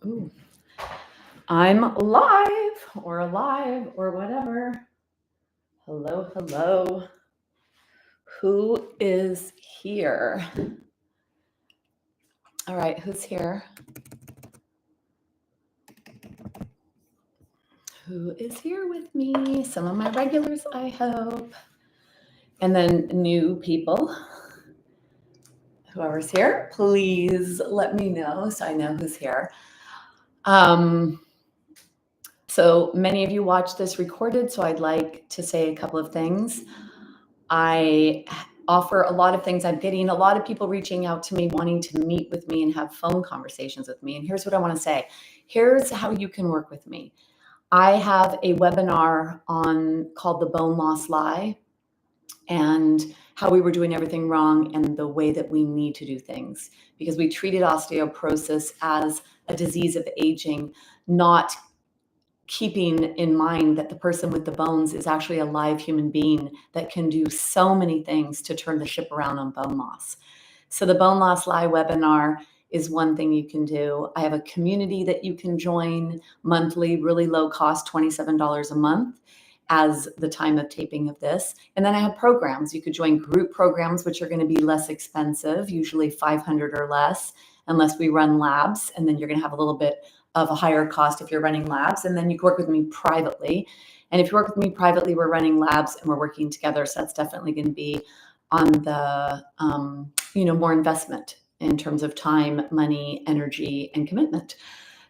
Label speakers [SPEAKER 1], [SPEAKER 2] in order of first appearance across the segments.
[SPEAKER 1] Ooh, I'm live or alive or whatever. Hello, hello. Who is here? All right, who's here? Who is here with me? Some of my regulars, I hope. And then new people. Whoever's here, please let me know so I know who's here. So many of you watch this recorded, so I'd like to say a couple of things. I offer a lot of things. I'm getting a lot of people reaching out to me, wanting to meet with me and have phone conversations with me. And here's what I want to say. Here's how you can work with me. I have a webinar called The Bone Loss Lie, and how we were doing everything wrong and the way that we need to do things, because we treated osteoporosis as a disease of aging, not keeping in mind that the person with the bones is actually a live human being that can do so many things to turn the ship around on bone loss. So the Bone Loss Lie webinar is one thing you can do. I have a community that you can join monthly, really low cost, $27 a month as the time of taping of this. And then I have programs. You could join group programs, which are going to be less expensive, usually $500 or less, unless we run labs. And then you're going to have a little bit of a higher cost if you're running labs. And then you can work with me privately. And if you work with me privately, we're running labs and we're working together. So that's definitely going to be on the, more investment in terms of time, money, energy, and commitment.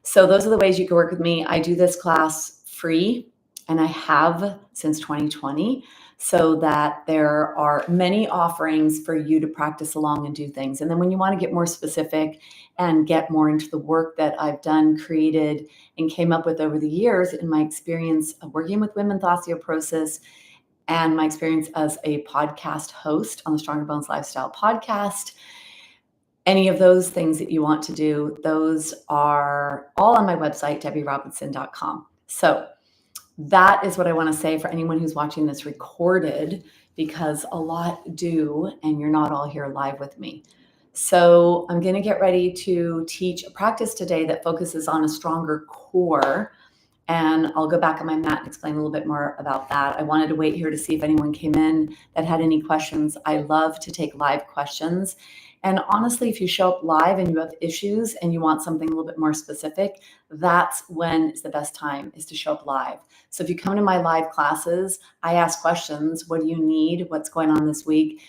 [SPEAKER 1] So those are the ways you can work with me. I do this class free, and I have since 2020, so that there are many offerings for you to practice along and do things. And then when you want to get more specific and get more into the work that I've done, created, and came up with over the years in my experience of working with women with osteoporosis and my experience as a podcast host on the Stronger Bones Lifestyle podcast, any of those things that you want to do, those are all on my website, debbierobinson.com. So that is what I want to say for anyone who's watching this recorded, because a lot do, and you're not all here live with me. So I'm going to get ready to teach a practice today that focuses on a stronger core. And I'll go back on my mat and explain a little bit more about that. I wanted to wait here to see if anyone came in that had any questions. I love to take live questions. And honestly, if you show up live and you have issues and you want something a little bit more specific, that's when it's the best time, is to show up live. So if you come to my live classes, I ask questions. What do you need? What's going on this week?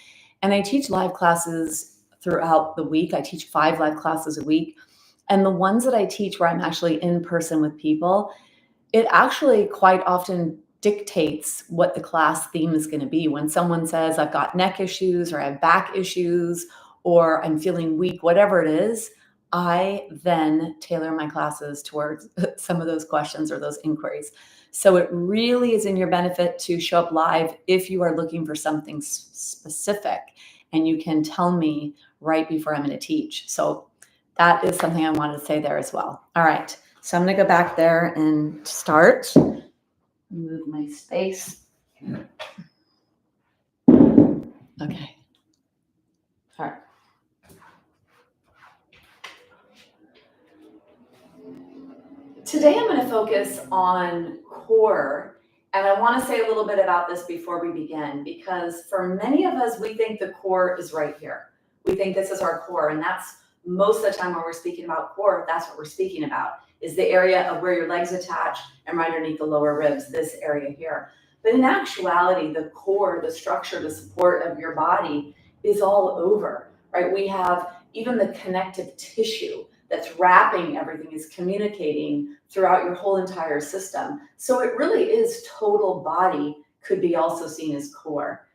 [SPEAKER 1] And I teach live classes throughout the week. I teach 5 live classes a week. And the ones that I teach where I'm actually in person with people, it actually quite often dictates what the class theme is going to be. When someone says, I've got neck issues, or I have back issues, or I'm feeling weak, whatever it is, I then tailor my classes towards some of those questions or those inquiries. So it really is in your benefit to show up live if you are looking for something specific, and you can tell me right before I'm going to teach. So that is something I wanted to say there as well. All right. So I'm going to go back there and start. Move my space. Okay. All right. Today I'm going to focus on core, and I want to say a little bit about this before we begin, because for many of us, we think the core is right here. We think this is our core, and that's most of the time when we're speaking about core, that's what we're speaking about, is the area of where your legs attach and right underneath the lower ribs, this area here. But in actuality, the core, the structure, the support of your body is all over, right? We have even the connective tissue that's wrapping everything, is communicating throughout your whole entire system. So it really is total body, could be also seen as core.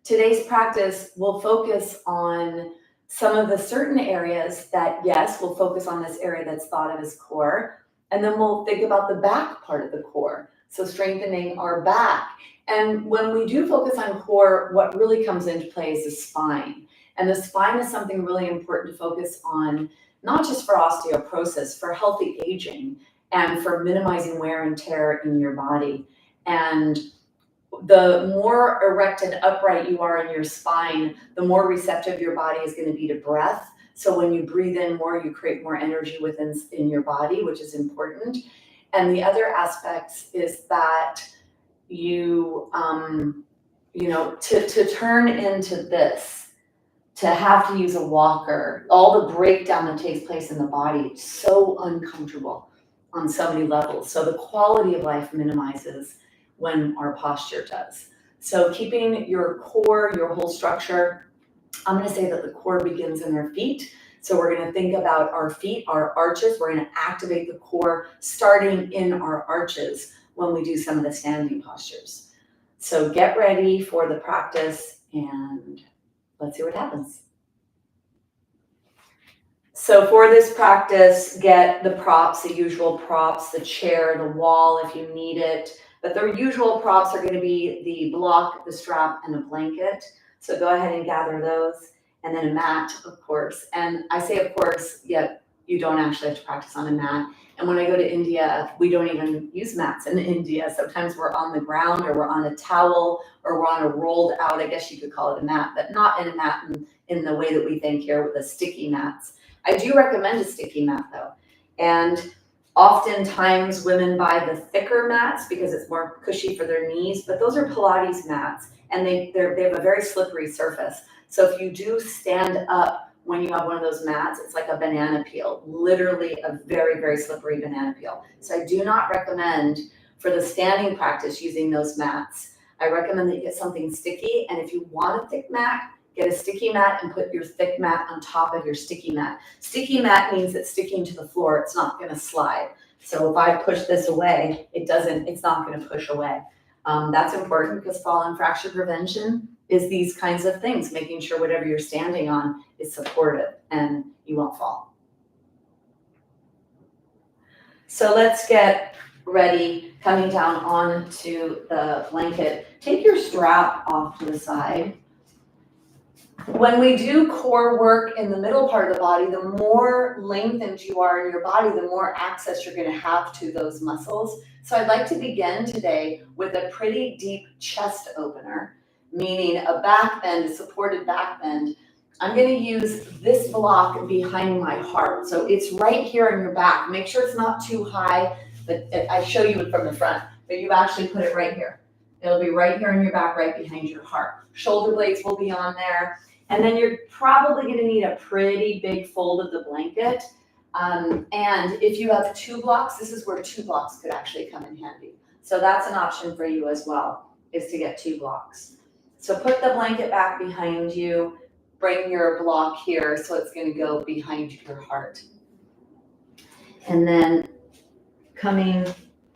[SPEAKER 1] Today's practice will focus on some of the certain areas that, yes, we'll focus on this area that's thought of as core. And then we'll think about the back part of the core. So strengthening our back. And when we do focus on core, what really comes into play is the spine. And the spine is something really important to focus on, not just for osteoporosis, for healthy aging, and for minimizing wear and tear in your body. And the more erect and upright you are in your spine, the more receptive your body is going to be to breath. So when you breathe in more, you create more energy in your body, which is important. And the other aspects is that you, to turn into this, to have to use a walker, all the breakdown that takes place in the body, it's so uncomfortable on so many levels. So the quality of life minimizes when our posture does. So keeping your core, your whole structure, I'm going to say that the core begins in our feet. So we're going to think about our feet, our arches. We're going to activate the core starting in our arches when we do some of the standing postures. So get ready for the practice and let's see what happens. So for this practice, get the props, the usual props, the chair, the wall if you need it. But the usual props are going to be the block, the strap, and a blanket. So go ahead and gather those. And then a mat, of course. And I say of course, yet you don't actually have to practice on a mat. And when I go to India, we don't even use mats in India. Sometimes we're on the ground or we're on a towel or we're on a rolled out, I guess you could call it a mat, but not in a mat in the way that we think here with the sticky mats. I do recommend a sticky mat though. And oftentimes women buy the thicker mats because it's more cushy for their knees, but those are Pilates mats and they have a very slippery surface. So if you do stand up when you have one of those mats, it's like a banana peel, literally a very, very slippery banana peel. So I do not recommend for the standing practice using those mats. I recommend that you get something sticky. And if you want a thick mat, get a sticky mat and put your thick mat on top of your sticky mat. Sticky mat means it's sticking to the floor. It's not going to slide. So if I push this away, it's not going to push away. That's important because fall and fracture prevention is these kinds of things, making sure whatever you're standing on is supportive and you won't fall. So let's get ready, coming down onto the blanket. Take your strap off to the side. When we do core work in the middle part of the body, the more lengthened you are in your body, the more access you're going to have to those muscles. So I'd like to begin today with a pretty deep chest opener, meaning a back bend, a supported back bend. I'm going to use this block behind my heart. So it's right here in your back. Make sure it's not too high, but I show you it from the front, but you actually put it right here. It'll be right here in your back, right behind your heart. Shoulder blades will be on there. And then you're probably going to need a pretty big fold of the blanket. And if you have 2 blocks, this is where 2 blocks could actually come in handy. So that's an option for you as well, is to get 2 blocks. So put the blanket back behind you. Bring your block here so it's going to go behind your heart. And then coming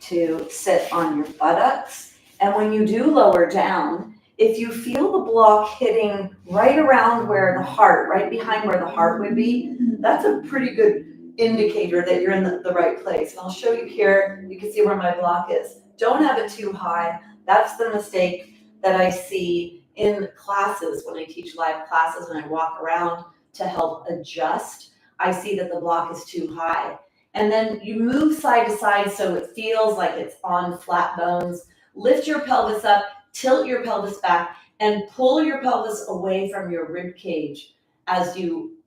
[SPEAKER 1] to sit on your buttocks. And when you do lower down, if you feel the block hitting right around where the heart, right behind where the heart would be, that's a pretty good indicator that you're in the right place. And I'll show you here, you can see where my block is. Don't have it too high. That's the mistake that I see in classes when I teach live classes, when I walk around to help adjust. I see that the block is too high. And then you move side to side so it feels like it's on flat bones. Lift your pelvis up, tilt your pelvis back, and pull your pelvis away from your rib cage as you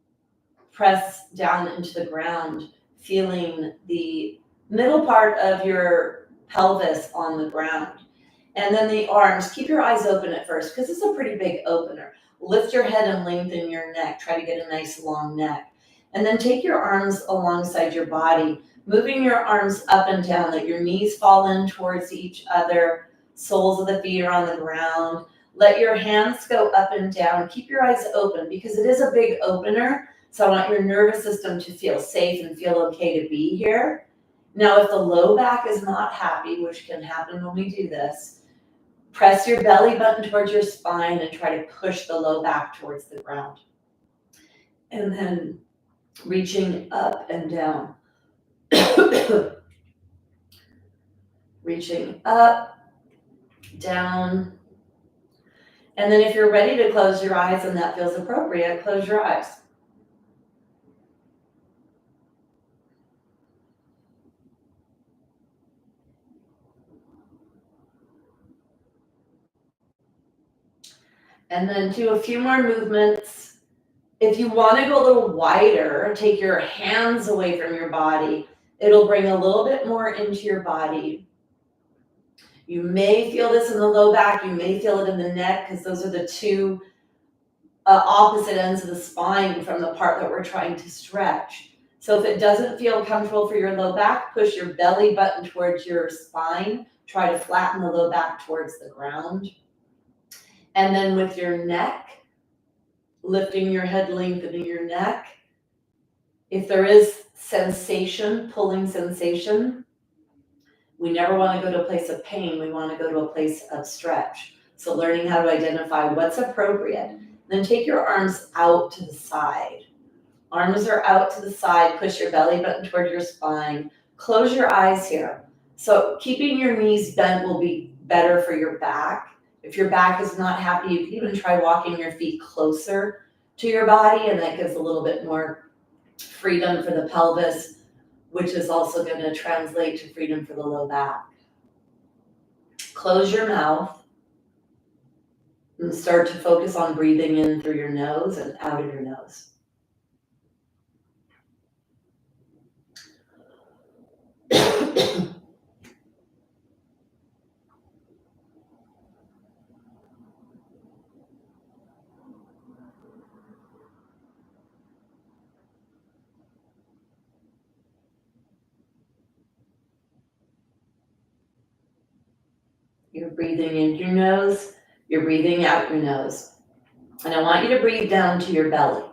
[SPEAKER 1] press down into the ground, feeling the middle part of your pelvis on the ground. And then the arms, keep your eyes open at first because it's a pretty big opener. Lift your head and lengthen your neck. Try to get a nice long neck. And then take your arms alongside your body, moving your arms up and down, let your knees fall in towards each other, soles of the feet are on the ground. Let your hands go up and down. Keep your eyes open because it is a big opener. So I want your nervous system to feel safe and feel okay to be here. Now, if the low back is not happy, which can happen when we do this, press your belly button towards your spine and try to push the low back towards the ground. And then reaching up and down. Reaching up, down. And then if you're ready to close your eyes and that feels appropriate, close your eyes. And then do a few more movements
[SPEAKER 2] If you want to go a little wider, take your hands away from your body. It'll bring a little bit more into your body. You may feel this in the low back, you may feel it in the neck, because those are the two opposite ends of the spine from the part that we're trying to stretch. So if it doesn't feel comfortable for your low back, push your belly button towards your spine. Try to flatten the low back towards the ground. And then with your neck, lifting your head, lengthening your neck. If there is sensation, pulling sensation, we never want to go to a place of pain. We want to go to a place of stretch. So learning how to identify what's appropriate. Then take your arms out to the side. Arms are out to the side. Push your belly button toward your spine. Close your eyes here. So keeping your knees bent will be better for your back. If your back is not happy, you can even try walking your feet closer to your body, and that gives a little bit more freedom for the pelvis, which is also going to translate to freedom for the low back. Close your mouth and start to focus on breathing in through your nose and out of your nose. You're breathing in your nose, you're breathing out your nose. And I want you to breathe down to your belly.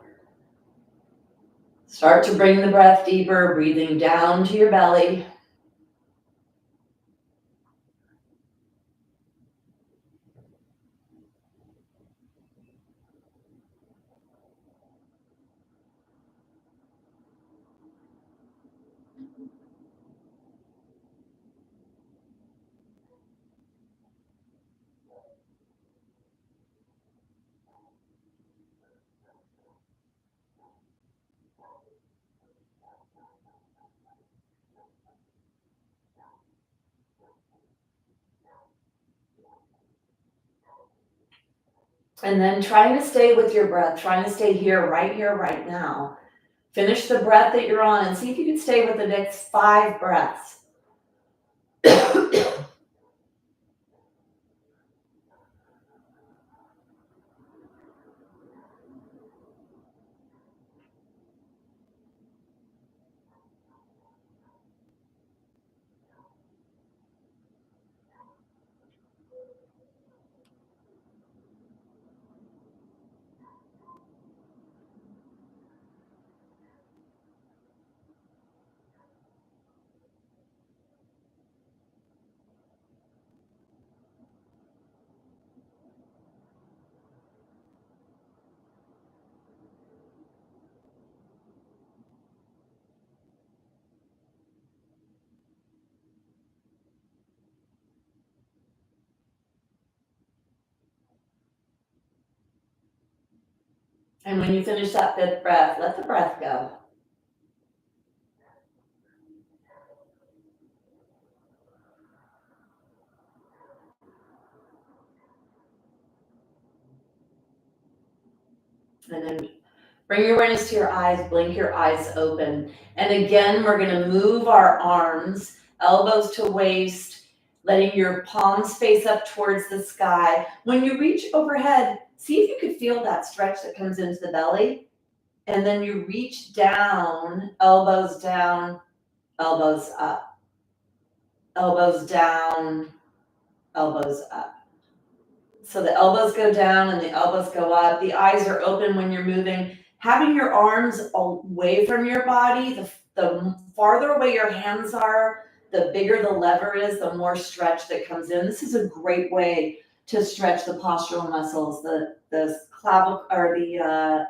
[SPEAKER 2] Start to bring the breath deeper, breathing down to your belly. And then trying to stay with your breath, trying to stay here, right now. Finish the breath that you're on and see if you can stay with the next 5 breaths. And when you finish that 5th breath, let the breath go. And then bring your awareness to your eyes, blink your eyes open. And again, we're going to move our arms, elbows to waist, letting your palms face up towards the sky. When you reach overhead, see if you could feel that stretch that comes into the belly. And then you reach down, elbows up, elbows down, elbows up. So the elbows go down and the elbows go up. The eyes are open when you're moving. Having your arms away from your body, the farther away your hands are, the bigger the lever is, the more stretch that comes in. This is a great way to stretch the postural muscles, the clavicle or the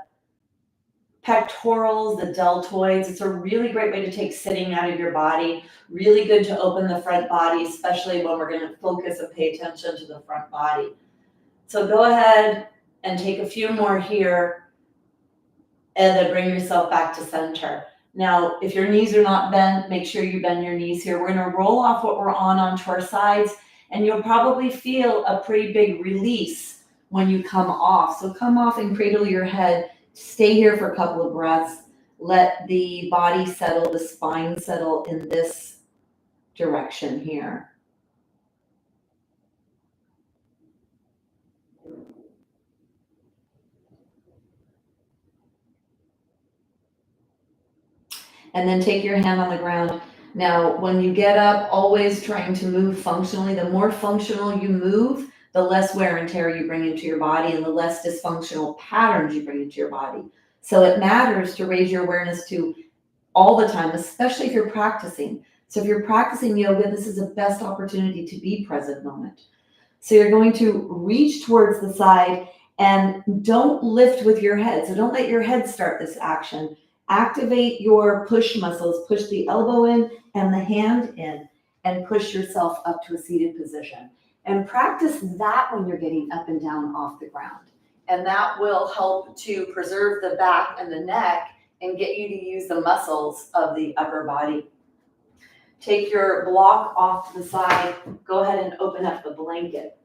[SPEAKER 2] pectorals, the deltoids. It's a really great way to take sitting out of your body. Really good to open the front body, especially when we're going to focus and pay attention to the front body. So go ahead and take a few more here and then bring yourself back to center. Now, if your knees are not bent, make sure you bend your knees here. We're going to roll off what we're on onto our sides, and you'll probably feel a pretty big release when you come off. So come off and cradle your head Stay here for a couple of breaths. Let the body settle, the spine settle in this direction here. And then take your hand on the ground. Now, when you get up, always trying to move functionally. The more functional you move, the less wear and tear you bring into your body and the less dysfunctional patterns you bring into your body. So it matters to raise your awareness to all the time, especially if you're practicing. So if you're practicing yoga, this is the best opportunity to be present moment. So you're going to reach towards the side and don't lift with your head. So don't let your head start this action. Activate your push muscles. Push the elbow in and the hand in and push yourself up to a seated position. And practice that when you're getting up and down off the ground. And that will help to preserve the back and the neck and get you to use the muscles of the upper body. Take your block off to the side. Go ahead and open up the blanket.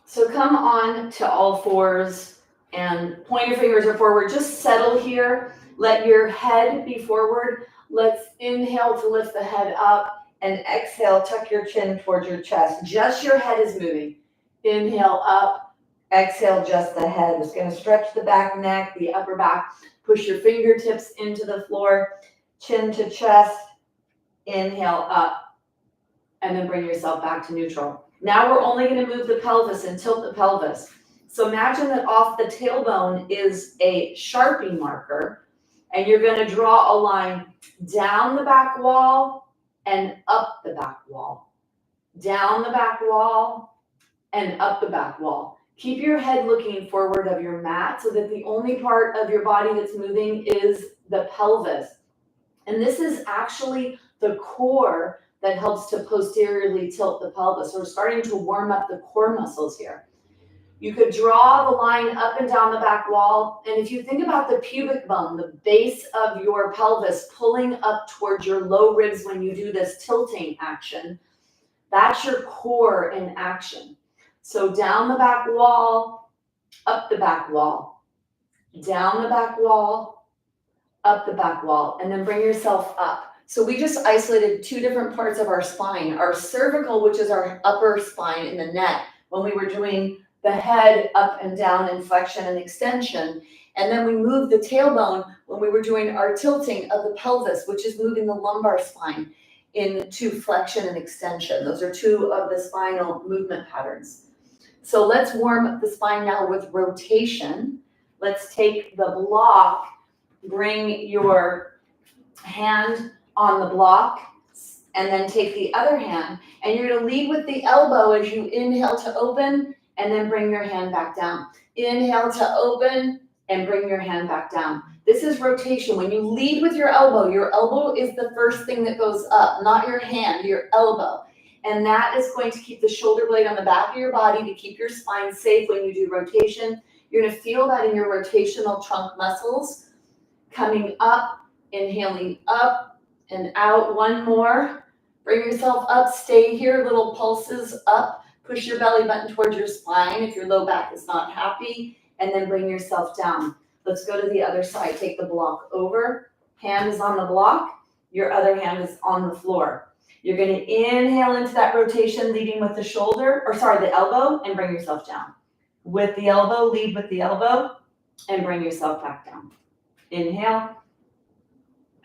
[SPEAKER 2] So come on to all fours and point your fingers are forward. Just settle here. Let your head be forward. Let's inhale to lift the head up and exhale, tuck your chin towards your chest. Just your head is moving. Inhale up, exhale just the head. It's going to stretch the back neck, the upper back. Push your fingertips into the floor, chin to chest. Inhale up, and then bring yourself back to neutral. Now we're only going to move the pelvis and tilt the pelvis. So imagine that off the tailbone is a Sharpie marker, and you're going to draw a line down the back wall and up the back wall. Down the back wall and up the back wall. Keep your head looking forward of your mat so that the only part of your body that's moving is the pelvis. And this is actually the core that helps to posteriorly tilt the pelvis. So we're starting to warm up the core muscles here. You could draw the line up and down the back wall. And if you think about the pubic bone, the base of your pelvis pulling up towards your low ribs when you do this tilting action, that's your core in action. So down the back wall, up the back wall, down the back wall, up the back wall, and then bring yourself up. So we just isolated two different parts of our spine, our cervical, which is our upper spine in the neck, when we were doing the head up and down in flexion and extension. And then we moved the tailbone when we were doing our tilting of the pelvis, which is moving the lumbar spine into flexion and extension. Those are two of the spinal movement patterns. So let's warm up the spine now with rotation. Let's take the block, bring your hand on the block, and then take the other hand, and you're going to lead with the elbow as you inhale to open, and then bring your hand back down. Inhale to open, and bring your hand back down. This is rotation. When you lead with your elbow is the first thing that goes up, not your hand, your elbow. And that is going to keep the shoulder blade on the back of your body to keep your spine safe when you do rotation. You're going to feel that in your rotational trunk muscles. Coming up, inhaling up and out. One more. Bring yourself up. Stay here. Little pulses up. Push your belly button towards your spine if your low back is not happy. And then bring yourself down. Let's go to the other side. Take the block over. Hand is on the block. Your other hand is on the floor. You're going to inhale into that rotation, leading with the the elbow, and bring yourself down. With the elbow, lead with the elbow, and bring yourself back down. Inhale,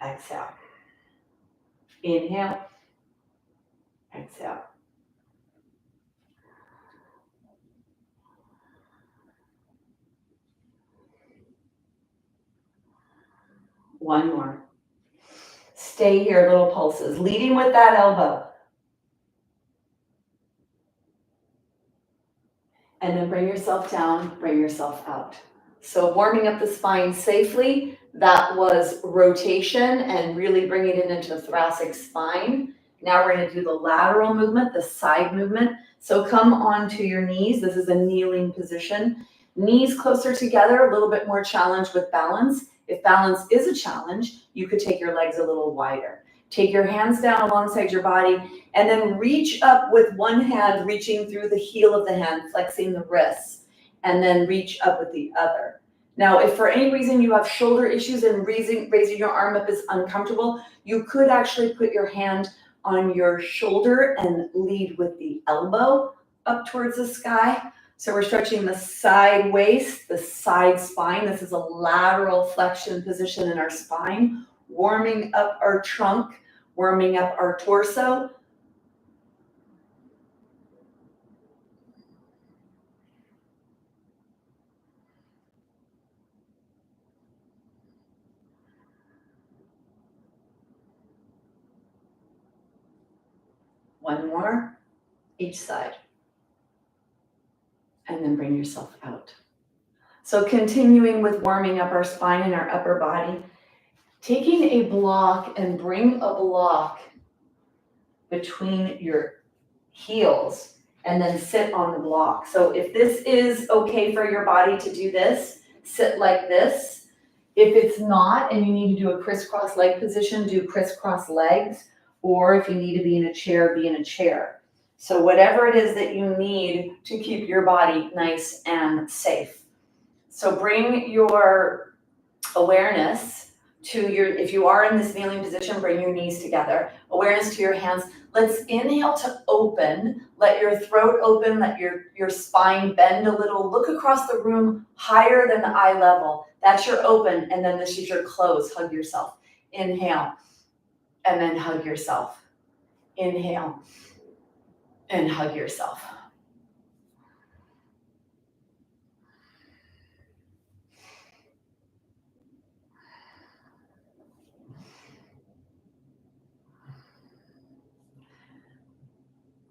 [SPEAKER 2] exhale. Inhale, exhale. One more. Stay here, little pulses, leading with that elbow. And then bring yourself down, bring yourself out. So warming up the spine safely, that was rotation and really bringing it into the thoracic spine. Now we're going to do the lateral movement, the side movement. So come onto your knees. This is a kneeling position. Knees closer together, a little bit more challenge with balance. If balance is a challenge, you could take your legs a little wider.
[SPEAKER 1] Take your hands down alongside your body and then reach up with one hand, reaching through the heel of the hand, flexing the wrists, and then reach up with the other. Now, if for any reason you have shoulder issues and raising your arm up is uncomfortable, you could actually put your hand on your shoulder and lead with the elbow up towards the sky. So we're stretching the side waist, the side spine. This is a lateral flexion position in our spine, warming up our trunk, warming up our torso. One more, each side. And then bring yourself out. So continuing with warming up our spine and our upper body, taking a block and bring a block between your heels and then sit on the block. So if this is okay for your body to do this, sit like this. If it's not and you need to do a crisscross leg position, do crisscross legs. Or if you need to be in a chair, be in a chair. So whatever it is that you need to keep your body nice and safe. So bring your awareness to your, if you are in this kneeling position, bring your knees together. Awareness to your hands. Let's inhale to open. Let your throat open. Let your spine bend a little. Look across the room higher than the eye level. That's your open. And then this is your close. Hug yourself. Inhale. And then hug yourself. Inhale. And hug yourself.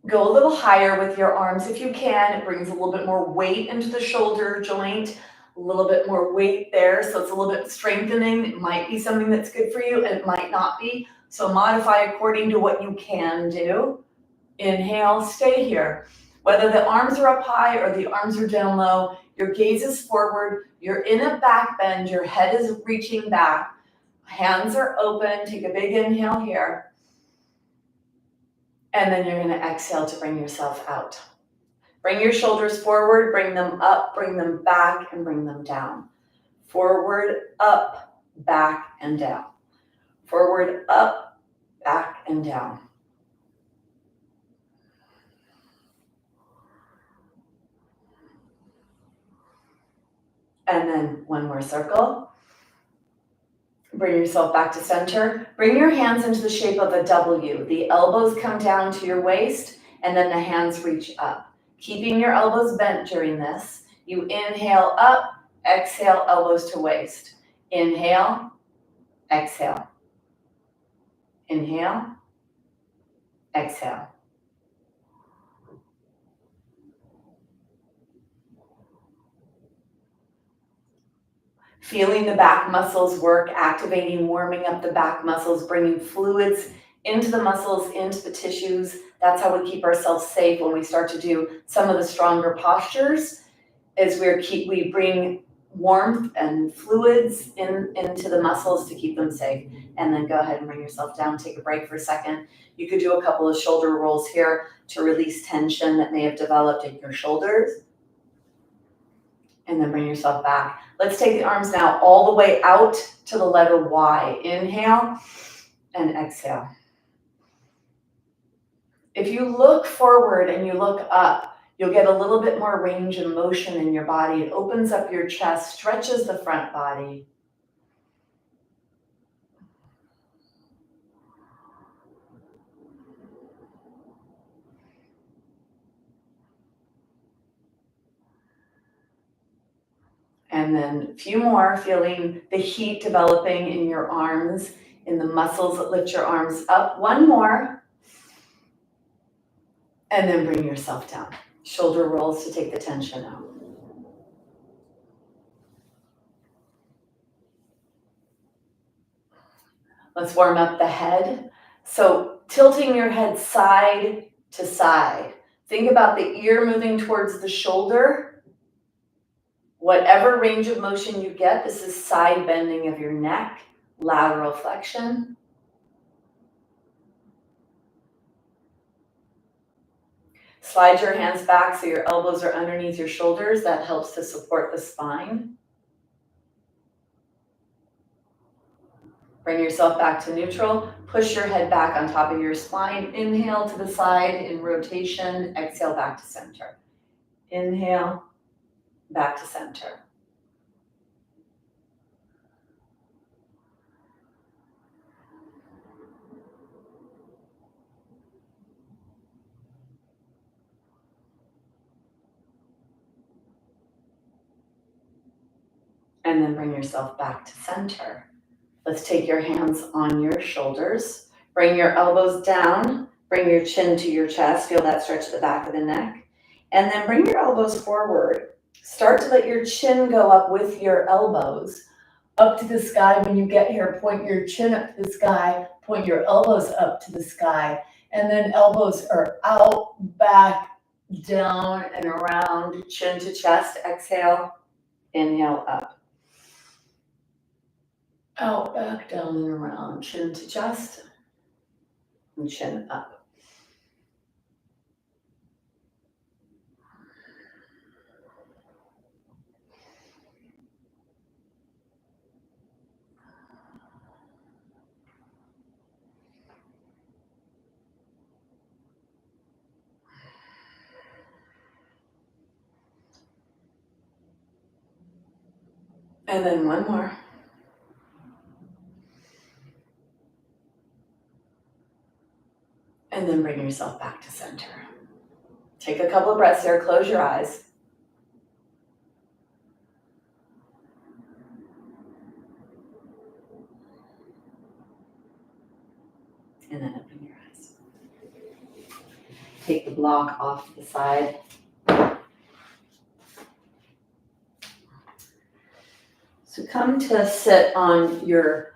[SPEAKER 1] Go a little higher with your arms if you can. It brings a little bit more weight into the shoulder joint, a little bit more weight there. So it's a little bit strengthening. It might be something that's good for you. It might not be. So modify according to what you can do. Inhale, stay here. Whether the arms are up high or the arms are down low, your gaze is forward. You're in a back bend. Your head is reaching back. Hands are open. Take a big inhale here. And then you're going to exhale to bring yourself out. Bring your shoulders forward, bring them up, bring them back, and bring them down. Forward, up, back, and down. Forward, up, back, and down. And then one more circle. Bring yourself back to center. Bring your hands into the shape of a W. The elbows come down to your waist, and then the hands reach up. Keeping your elbows bent during this. You inhale up, exhale, elbows to waist. Inhale, exhale. Inhale, exhale. Feeling the back muscles work, activating, warming up the back muscles, bringing fluids into the muscles, into the tissues. That's how we keep ourselves safe when we start to do some of the stronger postures, is we bring warmth and fluids into the muscles to keep them safe. And then go ahead and bring yourself down, take a break for a second. You could do a couple of shoulder rolls here to release tension that may have developed in your shoulders. And then bring yourself back. Let's take the arms now all the way out to the letter Y. Inhale and exhale. If you look forward and you look up, you'll get a little bit more range and motion in your body. It opens up your chest, stretches the front body. And then a few more, feeling the heat developing in your arms, in the muscles that lift your arms up. One more. And then bring yourself down. Shoulder rolls to take the tension out. Let's warm up the head. So tilting your head side to side. Think about the ear moving towards the shoulder. Whatever range of motion you get, this is side bending of your neck, lateral flexion. Slide your hands back so your elbows are underneath your shoulders. That helps to support the spine. Bring yourself back to neutral. Push your head back on top of your spine. Inhale to the side in rotation. Exhale back to center. Inhale, back to center. And then bring yourself back to center. Let's take your hands on your shoulders. Bring your elbows down. Bring your chin to your chest. Feel that stretch at the back of the neck. And then bring your elbows forward. Start to let your chin go up with your elbows up to the sky. When you get here, point your chin up to the sky. Point your elbows up to the sky. And then elbows are out, back, down, and around. Chin to chest. Exhale. Inhale up. Out, back, down, and around. Chin to chest, and chin up. And then one more. And then bring yourself back to center. Take a couple of breaths here. Close your eyes. And then open your eyes. Take the block off to the side. So come to sit on your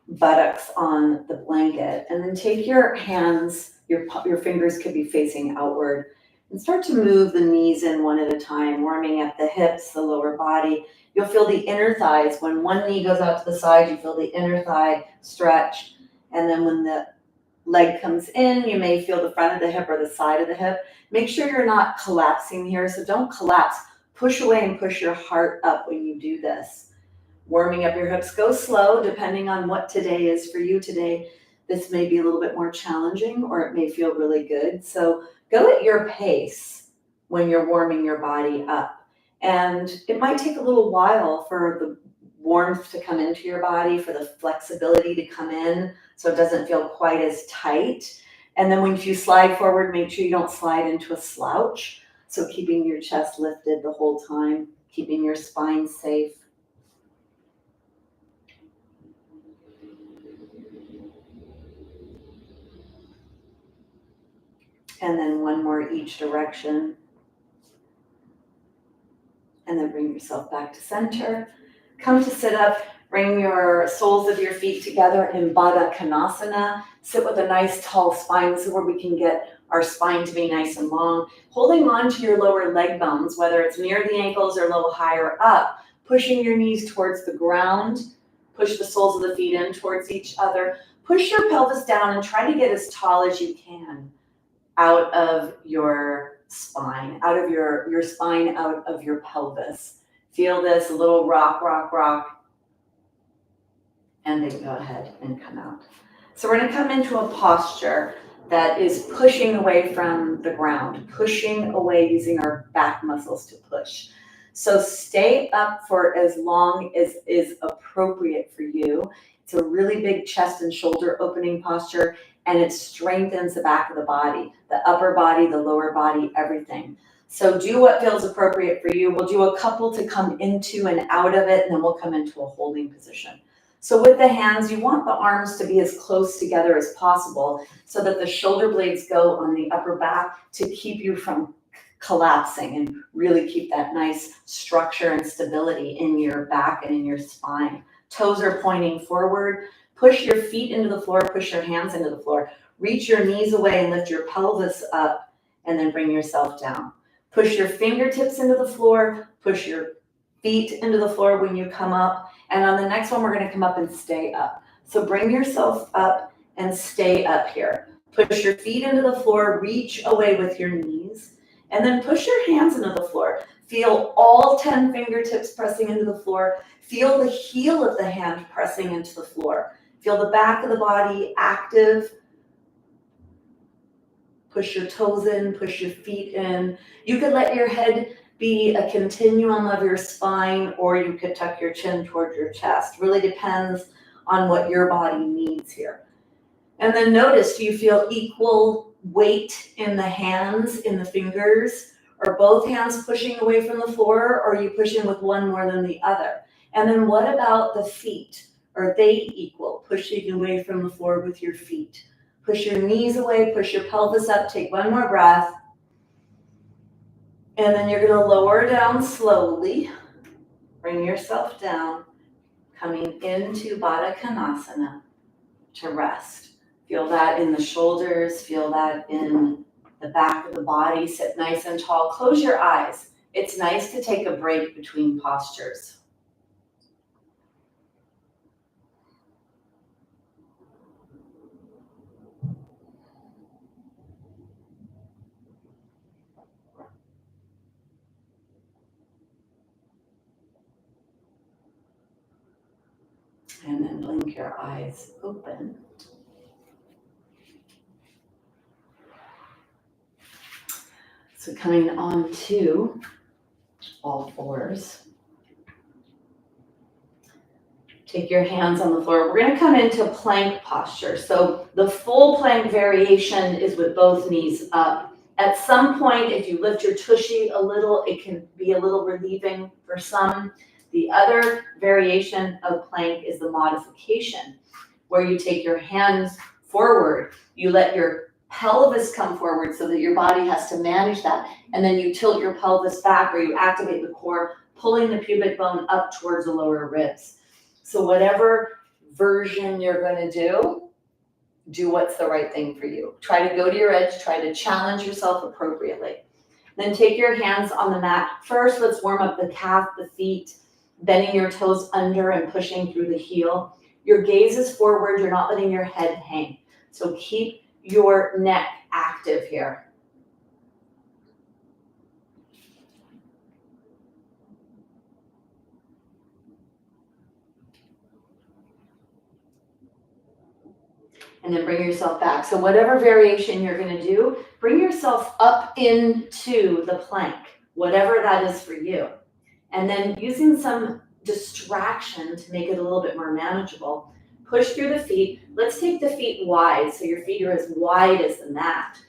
[SPEAKER 1] buttocks on the blanket, and then take your hands, your fingers could be facing outward, and start to move the knees in one at a time, warming up the hips, the lower body. You'll feel the inner thighs. When one knee goes out to the side, you feel the inner thigh stretch. And then when the leg comes in, you may feel the front of the hip or the side of the hip. Make sure you're not collapsing here. So don't collapse. Push away and push your heart up when you do this. Warming up your hips. Go slow depending on what today is for you. Today, this may be a little bit more challenging, or it may feel really good. So go at your pace when you're warming your body up. And it might take a little while for the warmth to come into your body, for the flexibility to come in, so it doesn't feel quite as tight. And then when you slide forward, make sure you don't slide into a slouch. So keeping your chest lifted the whole time, keeping your spine safe. And then one more each direction. And then bring yourself back to center. Come to sit up. Bring your soles of your feet together in Baddha Konasana. Sit with a nice tall spine. This is where we can get our spine to be nice and long. Holding on to your lower leg bones, whether it's near the ankles or a little higher up. Pushing your knees towards the ground. Push the soles of the feet in towards each other. Push your pelvis down and try to get as tall as you can out of your spine, out of your spine, out of your pelvis. Feel this, a little rock, rock, rock. And then go ahead and come out. So we're going to come into a posture that is pushing away from the ground, pushing away using our back muscles to push. So stay up for as long as is appropriate for you. It's a really big chest and shoulder opening posture, and it strengthens the back of the body, the upper body, the lower body, everything. So do what feels appropriate for you. We'll do a couple to come into and out of it, and then we'll come into a holding position. So with the hands, you want the arms to be as close together as possible so that the shoulder blades go on the upper back to keep you from collapsing and really keep that nice structure and stability in your back and in your spine. Toes are pointing forward. Push your feet into the floor, push your hands into the floor. Reach your knees away and lift your pelvis up, and then bring yourself down. Push your fingertips into the floor, push your feet into the floor when you come up. And on the next one, we're going to come up and stay up. So bring yourself up and stay up here.
[SPEAKER 2] Push your feet into the floor, reach away with your knees, and then push your hands into the floor. Feel all 10 fingertips pressing into the floor. Feel the heel of the hand pressing into the floor. Feel the back of the body active. Push your toes in, push your feet in. You could let your head be a continuum of your spine, or you could tuck your chin toward your chest. Really depends on what your body needs here. And then notice, do you feel equal weight in the hands, in the fingers? Are both hands pushing away from the floor, or are you pushing with one more than the other? And then what about the feet? Are they equal, pushing away from the floor with your feet? Push your knees away, push your pelvis up, take one more breath. And then you're gonna lower down slowly. Bring yourself down, coming into Baddha Konasana to rest. Feel that in the shoulders, feel that in the back of the body. Sit nice and tall, close your eyes. It's nice to take a break between postures. And then blink your eyes open. So coming on to all fours. Take your hands on the floor. We're going to come into plank posture. So the full plank variation is with both knees up. At some point, if you lift your tushy a little, it can be a little relieving for some. The other variation of plank is the modification, where you take your hands forward. You let your pelvis come forward so that your body has to manage that. And then you tilt your pelvis back, or you activate the core, pulling the pubic bone up towards the lower ribs. So whatever version you're going to do what's the right thing for you. Try to go to your edge, try to challenge yourself appropriately. Then take your hands on the mat. First, let's warm up the calf, the feet, bending your toes under and pushing through the heel. Your gaze is forward, you're not letting your head hang. So keep your neck active here. And then bring yourself back. So whatever variation you're going to do, bring yourself up into the plank, whatever that is for you. And then using some distraction to make it a little bit more manageable, push through the feet. Let's take the feet wide, so your feet are as wide as the mat.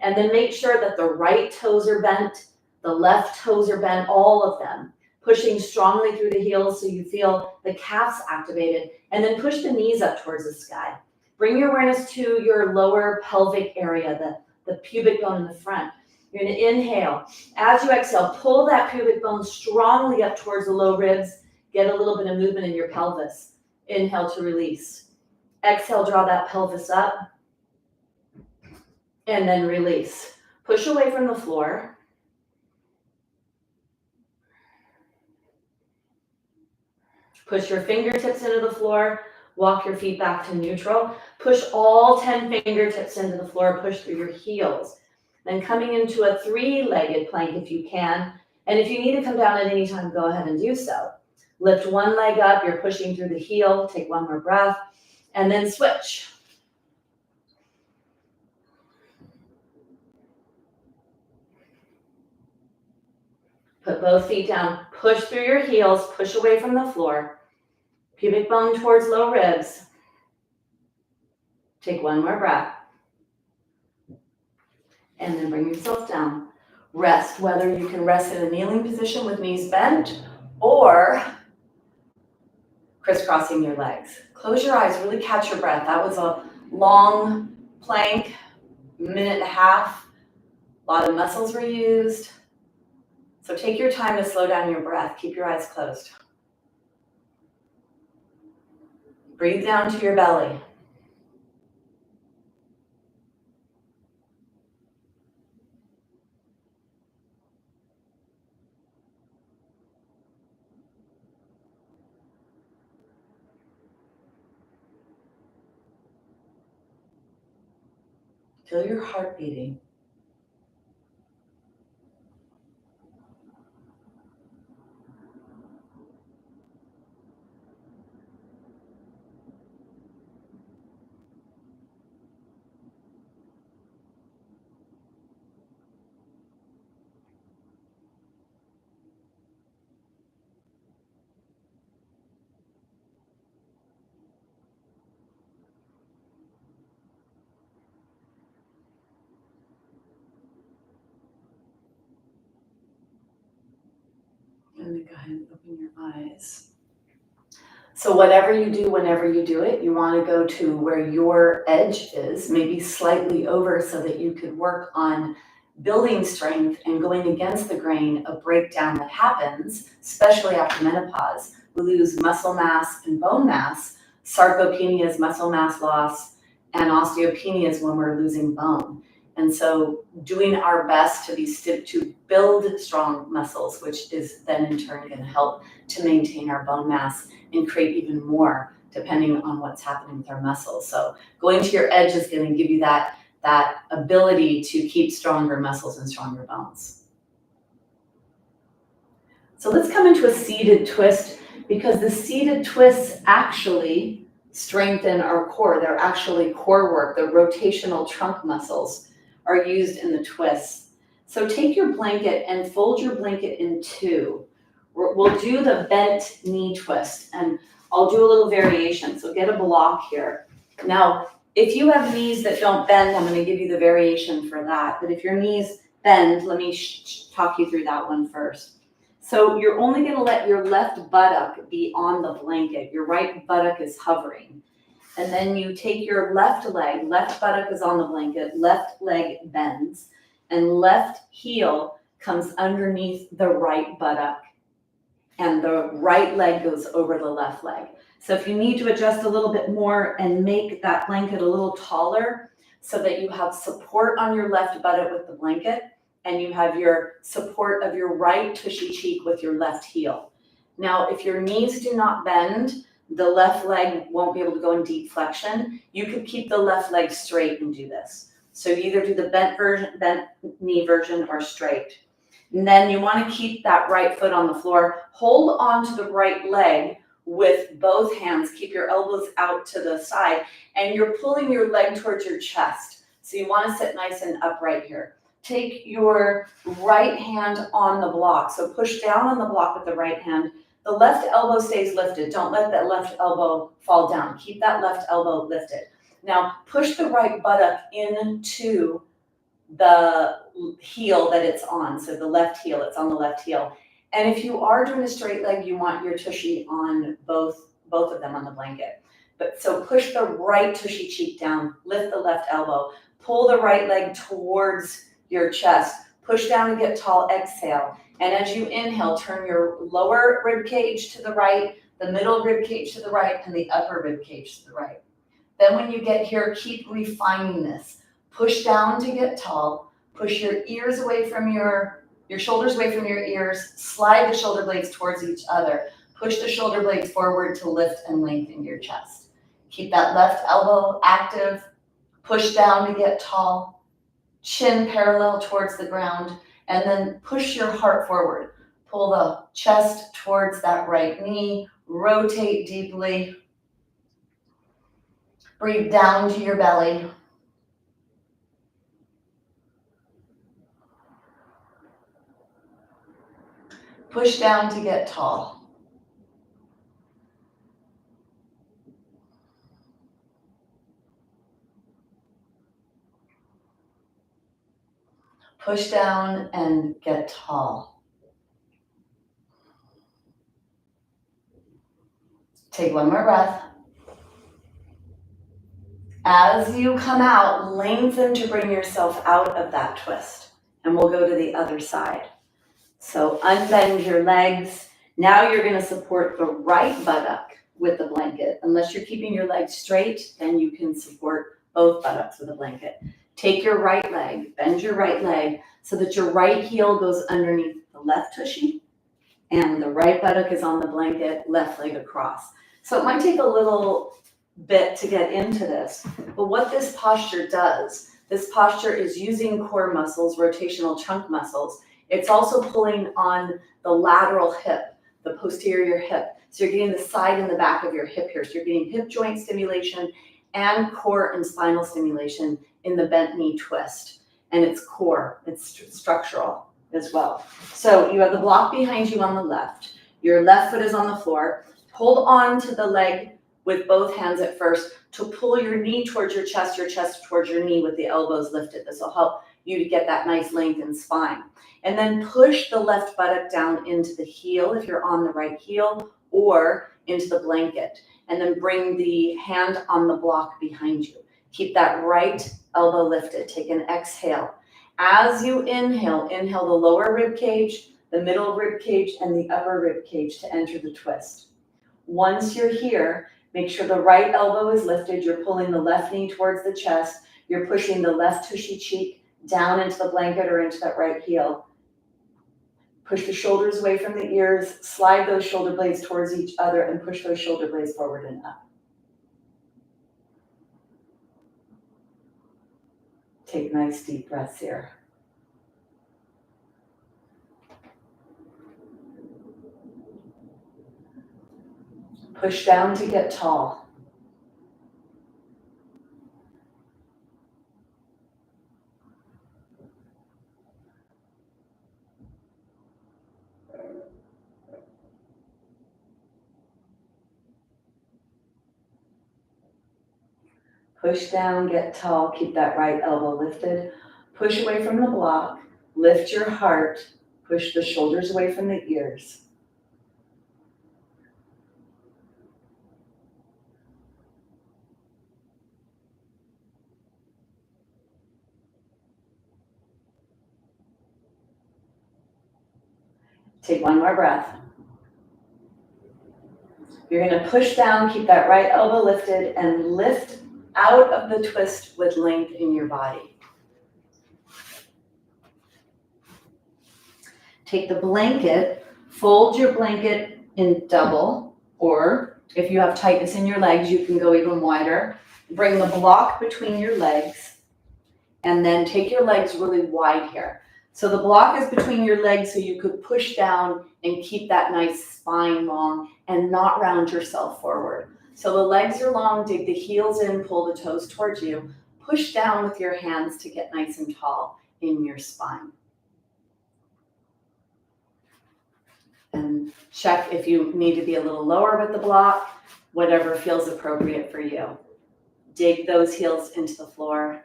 [SPEAKER 2] And then make sure that the right toes are bent, the left toes are bent, all of them. Pushing strongly through the heels so you feel the calves activated. And then push the knees up towards the sky. Bring your awareness to your lower pelvic area, the pubic bone in the front. You're going to inhale. As you exhale, pull that pubic bone strongly up towards the low ribs. Get a little bit of movement in your pelvis. Inhale to release. Exhale, draw that pelvis up. And then release. Push away from the floor. Push your fingertips into the floor. Walk your feet back to neutral. Push all 10 fingertips into the floor. Push through your heels. Then coming into a three-legged plank if you can. And if you need to come down at any time, go ahead and do so. Lift one leg up. You're pushing through the heel. Take one more breath. And then switch. Put both feet down. Push through your heels. Push away from the floor. Pubic bone towards low ribs. Take one more breath. And then bring yourself down. Rest, whether you can rest in a kneeling position with knees bent or crisscrossing your legs. Close your eyes, really catch your breath. That was a long plank, minute and a half. A lot of muscles were used. So take your time to slow down your breath. Keep your eyes closed. Breathe down to your belly.
[SPEAKER 1] Feel your heart beating. And then go ahead and open your eyes. So whatever you do, whenever you do it, you want to go to where your edge is, maybe slightly over, so that you could work on building strength and going against the grain of breakdown that happens, especially after menopause. We lose muscle mass and bone mass. Sarcopenia is muscle mass loss, and osteopenia is when we're losing bone. And so doing our best to build strong muscles, which is then in turn going to help to maintain our bone mass and create even more depending on what's happening with our muscles. So going to your edge is going to give you that ability to keep stronger muscles and stronger bones. So let's come into a seated twist, because the seated twists actually strengthen our core. They're actually core work. The rotational trunk muscles are used in the twists. So take your blanket and fold your blanket in two. We'll do the bent knee twist, and I'll do a little variation. So get a block here. Now, if you have knees that don't bend, I'm going to give you the variation for that. But if your knees bend, let me talk you through that one first. So you're only going to let your left buttock be on the blanket. Your right buttock is hovering. And then you take your left leg, left buttock is on the blanket, left leg bends, and left heel comes underneath the right buttock, and the right leg goes over the left leg. So if you need to adjust a little bit more and make that blanket a little taller so that you have support on your left buttock with the blanket, and you have your support of your right tushy cheek with your left heel. Now, if your knees do not bend, the left leg won't be able to go in deep flexion. You could keep the left leg straight and do this. So you either do the bent knee version or straight. And then you want to keep that right foot on the floor. Hold on to the right leg with both hands. Keep your elbows out to the side, and you're pulling your leg towards your chest. So you want to sit nice and upright here. Take your right hand on the block. So push down on the block with the right hand. The left elbow stays lifted. Don't let that left elbow fall down. Keep that left elbow lifted. Now push the right buttock into the heel that it's on. So the left heel, it's on the left heel. And if you are doing a straight leg, you want your tushy on both of them on the blanket. But so push the right tushy cheek down, lift the left elbow, pull the right leg towards your chest, push down and get tall, exhale. And as you inhale, turn your lower rib cage to the right, the middle rib cage to the right, and the upper rib cage to the right. Then when you get here, keep refining this. Push down to get tall, push your ears away from your shoulders away from your ears, slide the shoulder blades towards each other, push the shoulder blades forward to lift and lengthen your chest. Keep that left elbow active, push down to get tall, chin parallel towards the ground, and then push your heart forward. Pull the chest towards that right knee, rotate deeply, breathe down to your belly. Push down to get tall. Push down and get tall. Take one more breath. As you come out, lengthen to bring yourself out of that twist. And we'll go to the other side. So unbend your legs. Now you're going to support the right buttock with the blanket. Unless you're keeping your legs straight, then you can support both buttocks with a blanket. Take your right leg, bend your right leg so that your right heel goes underneath the left tushy and the right buttock is on the blanket, left leg across. So it might take a little bit to get into this, but what this posture does, This posture is using core muscles, rotational trunk muscles. It's also pulling on the lateral hip, the posterior hip. So you're getting the side and the back of your hip here. So you're getting hip joint stimulation and core and spinal stimulation in the bent knee twist. And it's core, it's structural as well. So you have the block behind you on the left. Your left foot is on the floor. Hold on to the leg with both hands at first to pull your knee towards your chest towards your knee with the elbows lifted. This will help you to get that nice lengthened spine. And then push the left buttock down into the heel if you're on the right heel, or into the blanket. And then bring the hand on the block behind you. Keep that right elbow lifted. Take an exhale. As you inhale, inhale the lower rib cage, the middle rib cage, and the upper rib cage to enter the twist. Once you're here, make sure the right elbow is lifted. You're pulling the left knee towards the chest. You're pushing the left tushy cheek down into the blanket or into that right heel. Push the shoulders away from the ears, slide those shoulder blades towards each other, and push those shoulder blades forward and up. Take nice deep breaths here. Push down to get tall. Push down, get tall, keep that right elbow lifted. Push away from the block, lift your heart, push the shoulders away from the ears. Take one more breath. You're going to push down, keep that right elbow lifted, and lift out of the twist with length in your body. Take the blanket, fold your blanket in double, or if you have tightness in your legs, you can go even wider. Bring the block between your legs, and then take your legs really wide here. So the block is between your legs so you could push down and keep that nice spine long and not round yourself forward. So the legs are long, dig the heels in, pull the toes towards you. Push down with your hands to get nice and tall in your spine. And check if you need to be a little lower with the block, whatever feels appropriate for you. Dig those heels into the floor.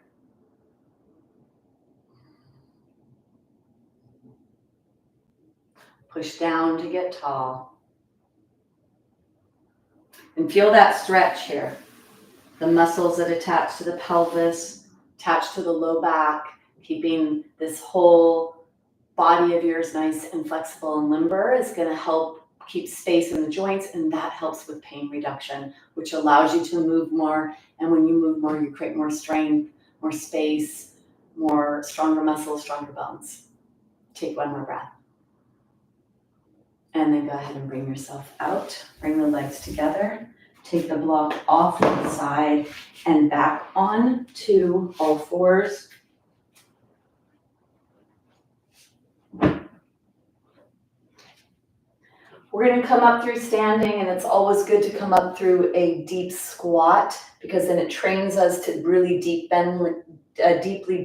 [SPEAKER 1] Push down to get tall. And feel that stretch here. The muscles that attach to the pelvis, attach to the low back, keeping this whole body of yours nice and flexible and limber is going to help keep space in the joints, and that helps with pain reduction, which allows you to move more. And when you move more, you create more strength, more space, more stronger muscles, stronger bones. Take one more breath. And then go ahead and bring yourself out. Bring the legs together. Take the block off to the side and back on to all fours. We're going to come up through standing, and it's always good to come up through a deep squat because then it trains us to really deeply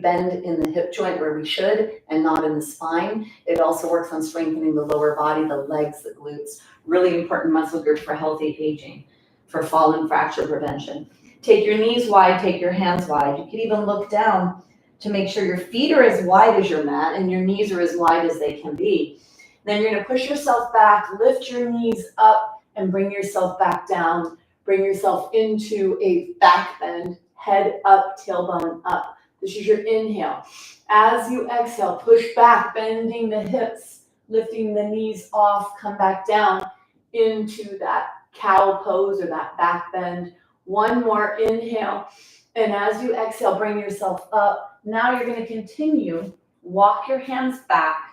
[SPEAKER 1] bend in the hip joint where we should and not in the spine. It also works on strengthening the lower body, the legs, the glutes. Really important muscle group for healthy aging, for fall and fracture prevention. Take your knees wide, take your hands wide. You can even look down to make sure your feet are as wide as your mat and your knees are as wide as they can be. Then you're going to push yourself back, lift your knees up, and bring yourself back down. Bring yourself into a back bend, head up, tailbone up. This is your inhale. As you exhale, push back, bending the hips, lifting the knees off, come back down into that cow pose or that back bend. One more inhale. And as you exhale, bring yourself up. Now you're going to continue. Walk your hands back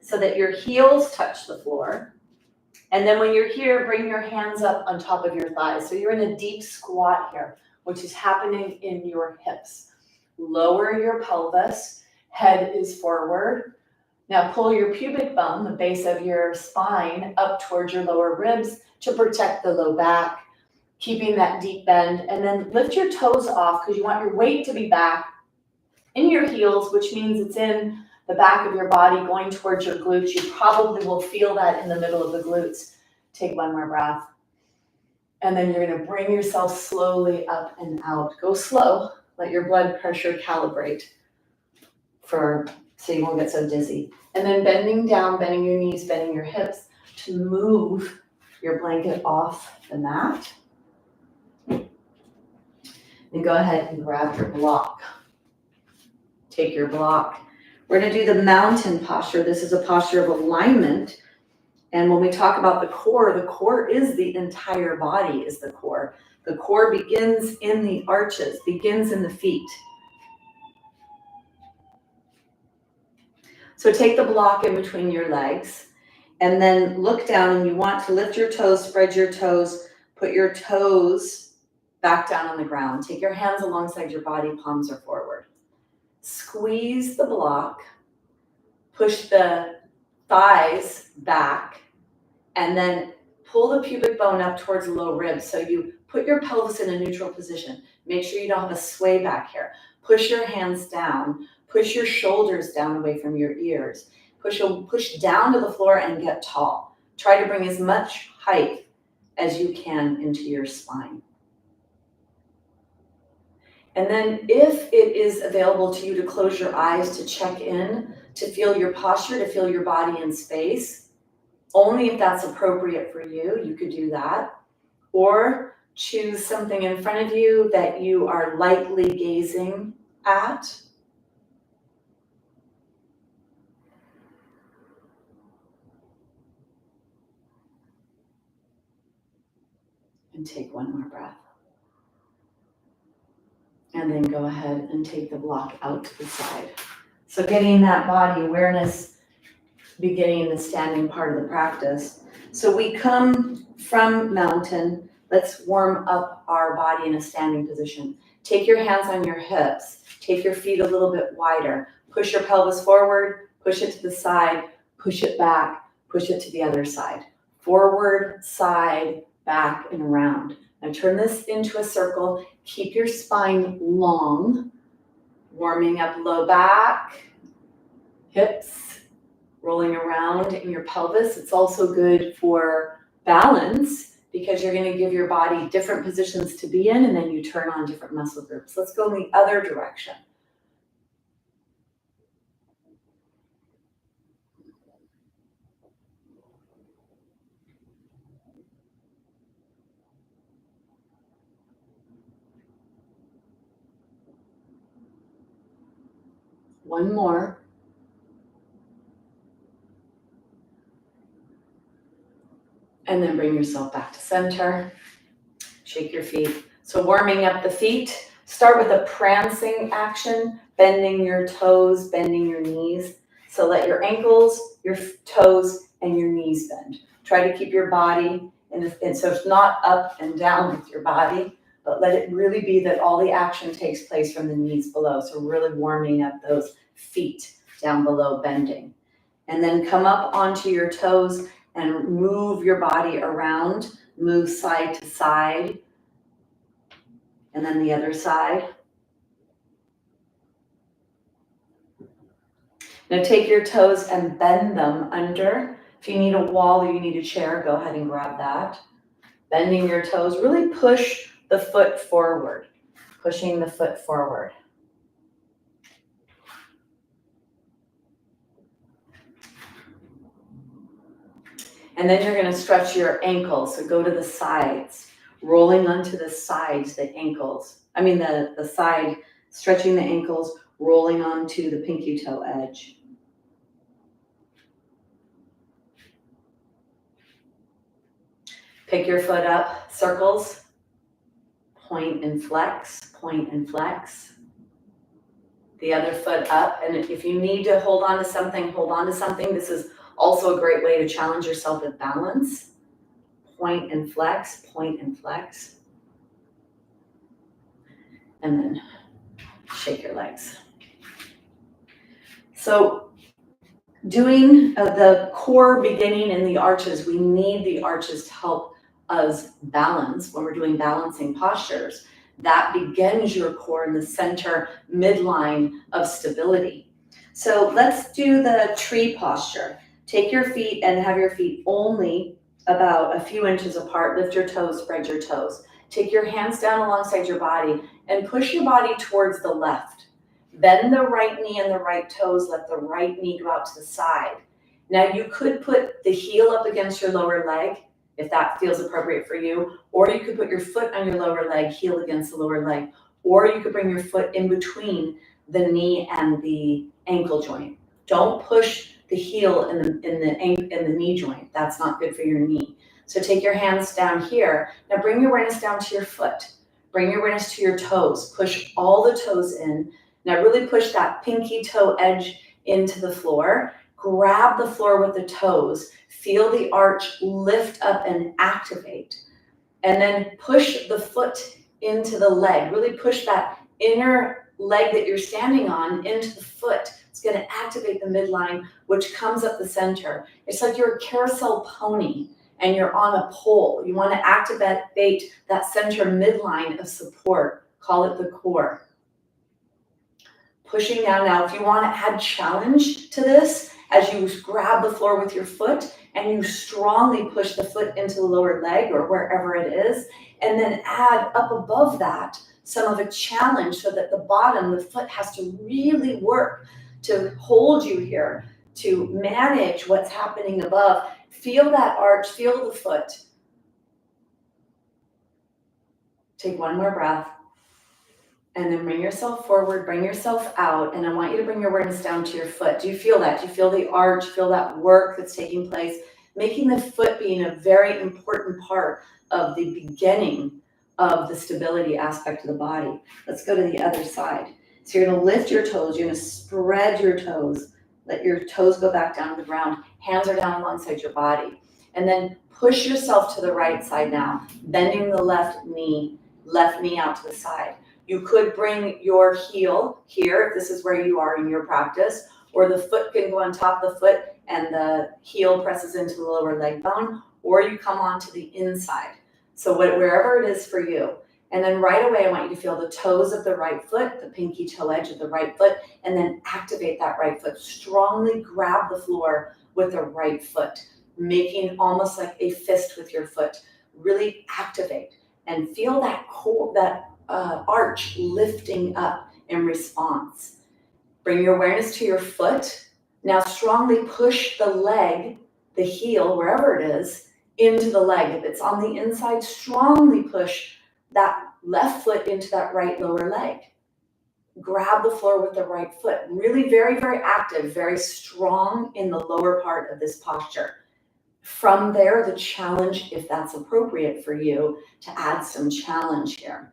[SPEAKER 1] so that your heels touch the floor. And then when you're here, bring your hands up on top of your thighs. So you're in a deep squat here, which is happening in your hips. lower your pelvis, head is forward. Now pull your pubic bone, the base of your spine, up towards your lower ribs to protect the low back, keeping that deep bend. And then lift your toes off because you want your weight to be back in your heels, which means it's in the back of your body going towards your glutes. You probably will feel that in the middle of the glutes. Take one more breath. And then you're going to bring yourself slowly up and out. Go slow. Let your blood pressure calibrate so you won't get so dizzy. And then bending down, bending your knees, bending your hips to move your blanket off the mat. And go ahead and grab your block. Take your block. We're going to do the mountain posture. This is a posture of alignment. And when we talk about the core is the entire body is the core. The core begins in the arches, begins in the feet. So take the block in between your legs and then look down, and you want to lift your toes, spread your toes, put your toes back down on the ground. Take your hands alongside your body, palms are forward. Squeeze the block, push the thighs back, and then pull the pubic bone up towards the low ribs. So you put your pelvis in a neutral position. Make sure you don't have a sway back here. Push your hands down. Push your shoulders down away from your ears. Push down to the floor and get tall. Try to bring as much height as you can into your spine. And then if it is available to you to close your eyes to check in, to feel your posture, to feel your body in space, only if that's appropriate for you, you could do that. Or choose something in front of you that you are lightly gazing at. And take one more breath. And then go ahead and take the block out to the side. So getting that body awareness beginning the standing part of the practice. So we come from mountain. Let's warm up our body in a standing position. Take your hands on your hips. Take your feet a little bit wider. Push your pelvis forward. Push it to the side. Push it back. Push it to the other side. Forward, side, back, and around. Now turn this into a circle. Keep your spine long. Warming up low back, hips, rolling around in your pelvis. It's also good for balance because you're going to give your body different positions to be in, and then you turn on different muscle groups. Let's go in the other direction. One more. And then bring yourself back to center. Shake your feet. So warming up the feet. Start with a prancing action, bending your toes, bending your knees. So let your ankles, your toes, and your knees bend. Try to keep your body, and so it's not up and down with your body, but let it really be that all the action takes place from the knees below. So really warming up those feet down below, bending. And then come up onto your toes and move your body around, move side to side, and then the other side. Now take your toes and bend them under. If you need a wall or you need a chair, go ahead and grab that. Bending your toes, really push the foot forward, pushing the foot forward. And then you're going to stretch your ankles. So go to the sides, rolling onto the sides, the ankles. The side, stretching the ankles, rolling onto the pinky toe edge. Pick your foot up, circles, point and flex, point and flex. The other foot up, and if you need to hold on to something, hold on to something. This is also a great way to challenge yourself with balance. Point and flex, point and flex. And then shake your legs. So doing the core beginning in the arches, we need the arches to help us balance when we're doing balancing postures. That begins your core in the center midline of stability. So let's do the tree posture. Take your feet and have your feet only about a few inches apart. Lift your toes, spread your toes. Take your hands down alongside your body and push your body towards the left. Bend the right knee and the right toes, let the right knee go out to the side. Now you could put the heel up against your lower leg if that feels appropriate for you, or you could put your foot on your lower leg, heel against the lower leg, or you could bring your foot in between the knee and the ankle joint. Don't push the heel in the knee joint. That's not good for your knee. So take your hands down here. Now bring your awareness down to your foot. Bring your awareness to your toes. Push all the toes in. Now really push that pinky toe edge into the floor. Grab the floor with the toes. Feel the arch lift up and activate. And then push the foot into the leg. Really push that inner leg that you're standing on into the foot. It's going to activate the midline, which comes up the center. It's like you're a carousel pony and you're on a pole. You want to activate that center midline of support. Call it the core. Pushing down now. If you want to add challenge to this, as you grab the floor with your foot and you strongly push the foot into the lower leg or wherever it is, and then add up above that some of a challenge so that the bottom, the foot has to really work to hold you here, to manage what's happening above. Feel that arch, feel the foot. Take one more breath. And then bring yourself forward, bring yourself out, and I want you to bring your awareness down to your foot. Do you feel that? Do you feel the arch, feel that work that's taking place? Making the foot being a very important part of the beginning of the stability aspect of the body. Let's go to the other side. So you're gonna lift your toes, you're gonna spread your toes, let your toes go back down to the ground, hands are down alongside your body. And then push yourself to the right side now, bending the left knee out to the side. You could bring your heel here, if this is where you are in your practice, or the foot can go on top of the foot and the heel presses into the lower leg bone, or you come onto the inside. So wherever it is for you. And then right away, I want you to feel the toes of the right foot, the pinky toe edge of the right foot, and then activate that right foot. Strongly grab the floor with the right foot, making almost like a fist with your foot. Really activate and feel that core, arch lifting up in response. Bring your awareness to your foot. Now strongly push the leg, the heel, wherever it is, into the leg. If it's on the inside, strongly push that left foot into that right lower leg. Grab the floor with the right foot. Really very, very active, very strong in the lower part of this posture. From there, the challenge, if that's appropriate for you, to add some challenge here.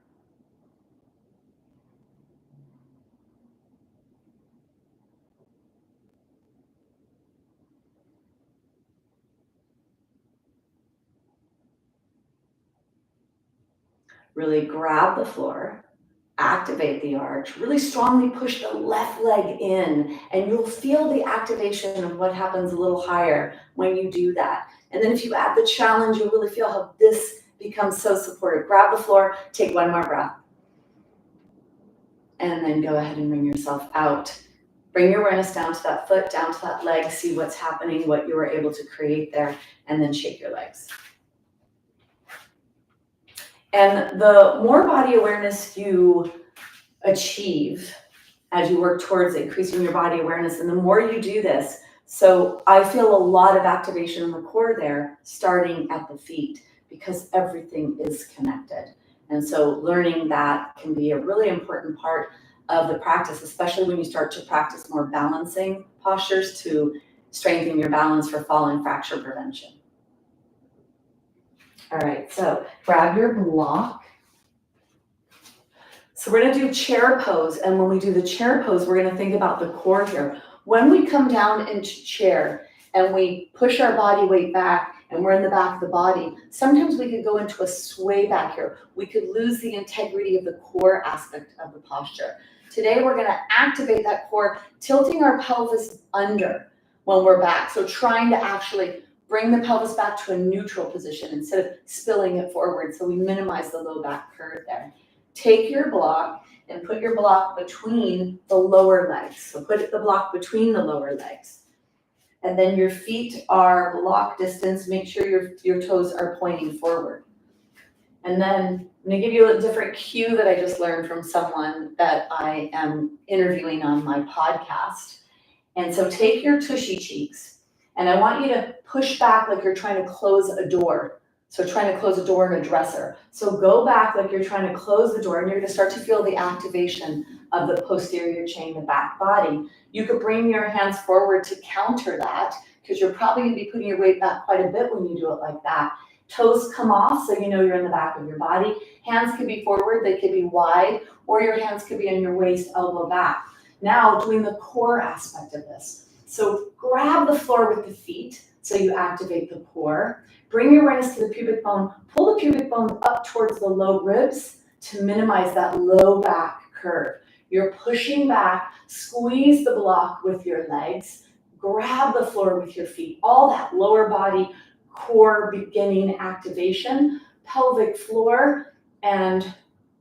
[SPEAKER 1] Really grab the floor, activate the arch, really strongly push the left leg in, and you'll feel the activation of what happens a little higher when you do that. And then if you add the challenge, you'll really feel how this becomes so supportive. Grab the floor, take one more breath. And then go ahead and bring yourself out. Bring your awareness down to that foot, down to that leg, see what's happening, what you were able to create there, and then shake your legs. And the more body awareness you achieve as you work towards increasing your body awareness, and the more you do this, so I feel a lot of activation in the core there, starting at the feet, because everything is connected. And so learning that can be a really important part of the practice, especially when you start to practice more balancing postures to strengthen your balance for fall and fracture prevention. All right, so grab your block. So we're gonna do chair pose, and when we do the chair pose, we're gonna think about the core here. When we come down into chair and we push our body weight back and we're in the back of the body, sometimes we could go into a sway back here. We could lose the integrity of the core aspect of the posture. Today we're gonna activate that core, tilting our pelvis under when we're back. So trying to actually bring the pelvis back to a neutral position instead of spilling it forward, so we minimize the low back curve there. Take your block and put your block between the lower legs. So put the block between the lower legs. And then your feet are block distance. Make sure your toes are pointing forward. And then I'm gonna give you a different cue that I just learned from someone that I am interviewing on my podcast. And so take your tushy cheeks, and I want you to push back like you're trying to close a door. So trying to close a door in a dresser. So go back like you're trying to close the door, and you're gonna start to feel the activation of the posterior chain, the back body. You could bring your hands forward to counter that, because you're probably gonna be putting your weight back quite a bit when you do it like that. Toes come off, so you know you're in the back of your body. Hands could be forward, they could be wide, or your hands could be on your waist, elbow back. Now doing the core aspect of this. So grab the floor with the feet, so you activate the core. Bring your awareness to the pubic bone. Pull the pubic bone up towards the low ribs to minimize that low back curve. You're pushing back, squeeze the block with your legs, grab the floor with your feet. All that lower body core beginning activation, pelvic floor, and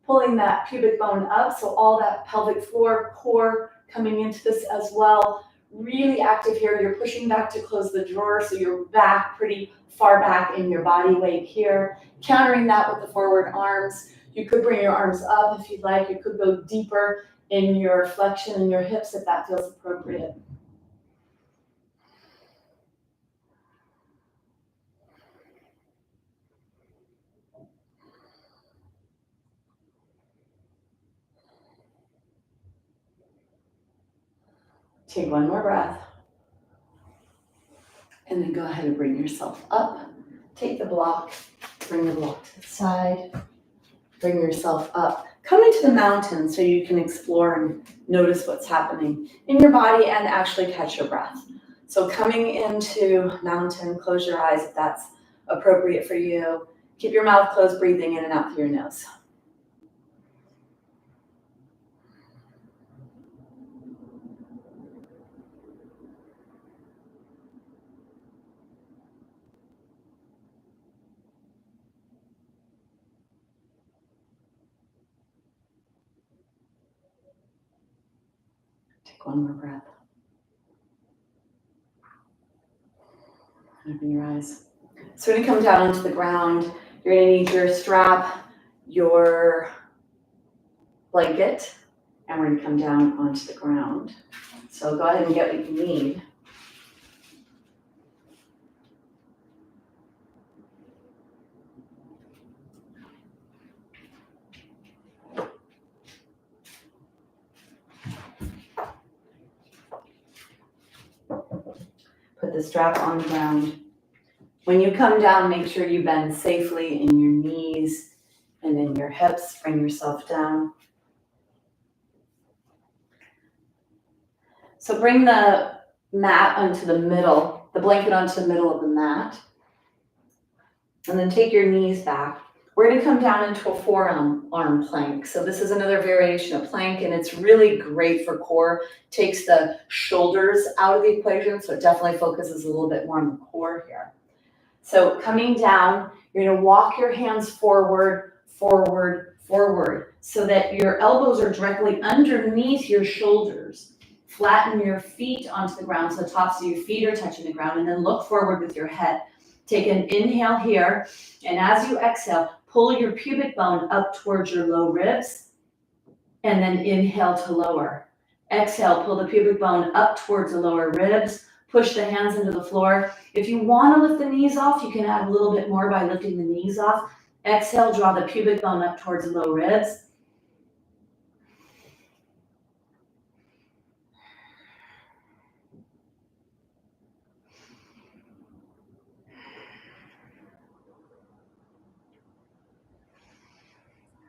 [SPEAKER 1] pulling that pubic bone up. So all that pelvic floor, core coming into this as well. Really active here. You're pushing back to close the drawer, so you're back pretty far back in your body weight here. Countering that with the forward arms. You could bring your arms up if you'd like. You could go deeper in your flexion in your hips if that feels appropriate. Take one more breath. And then go ahead and bring yourself up. Take the block, bring the block to the side, bring yourself up. Come into the mountain so you can explore and notice what's happening in your body and actually catch your breath. So coming into mountain, close your eyes if that's appropriate for you. Keep your mouth closed, breathing in and out through your nose. Take one more breath. Open your eyes. So we're gonna come down onto the ground. You're gonna need your strap, your blanket, and we're gonna come down onto the ground. So go ahead and get what you need. Put the strap on the ground. When you come down, make sure you bend safely in your knees and in your hips. Bring yourself down. So bring the mat onto the middle, the blanket onto the middle of the mat. And then take your knees back. We're gonna come down into a forearm plank. So this is another variation of plank, and it's really great for core. Takes the shoulders out of the equation, so it definitely focuses a little bit more on the core here. So coming down, you're gonna walk your hands forward, forward, forward, so that your elbows are directly underneath your shoulders. Flatten your feet onto the ground, so the tops of your feet are touching the ground, and then look forward with your head. Take an inhale here, and as you exhale, pull your pubic bone up towards your low ribs, and then inhale to lower. Exhale, pull the pubic bone up towards the lower ribs, push the hands into the floor. If you want to lift the knees off, you can add a little bit more by lifting the knees off. Exhale, draw the pubic bone up towards the low ribs.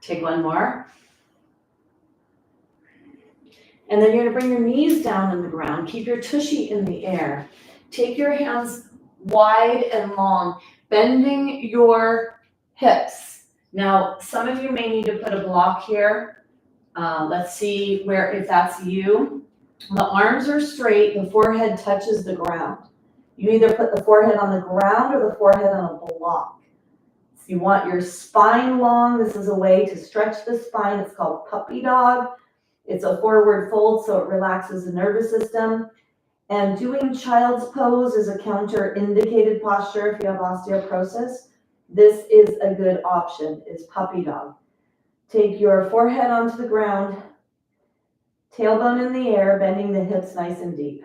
[SPEAKER 1] Take one more. And then you're gonna bring your knees down on the ground. Keep your tushy in the air. Take your hands wide and long, bending your hips. Now, some of you may need to put a block here
[SPEAKER 2] Let's see where, if that's you. The arms are straight, the forehead touches the ground. You either put the forehead on the ground or the forehead on a block. So you want your spine long. This is a way to stretch the spine. It's called puppy dog. It's a forward fold, so it relaxes the nervous system. And doing child's pose is a counter-indicated posture if you have osteoporosis. This is a good option, is puppy dog. Take your forehead onto the ground, tailbone in the air, bending the hips nice and deep.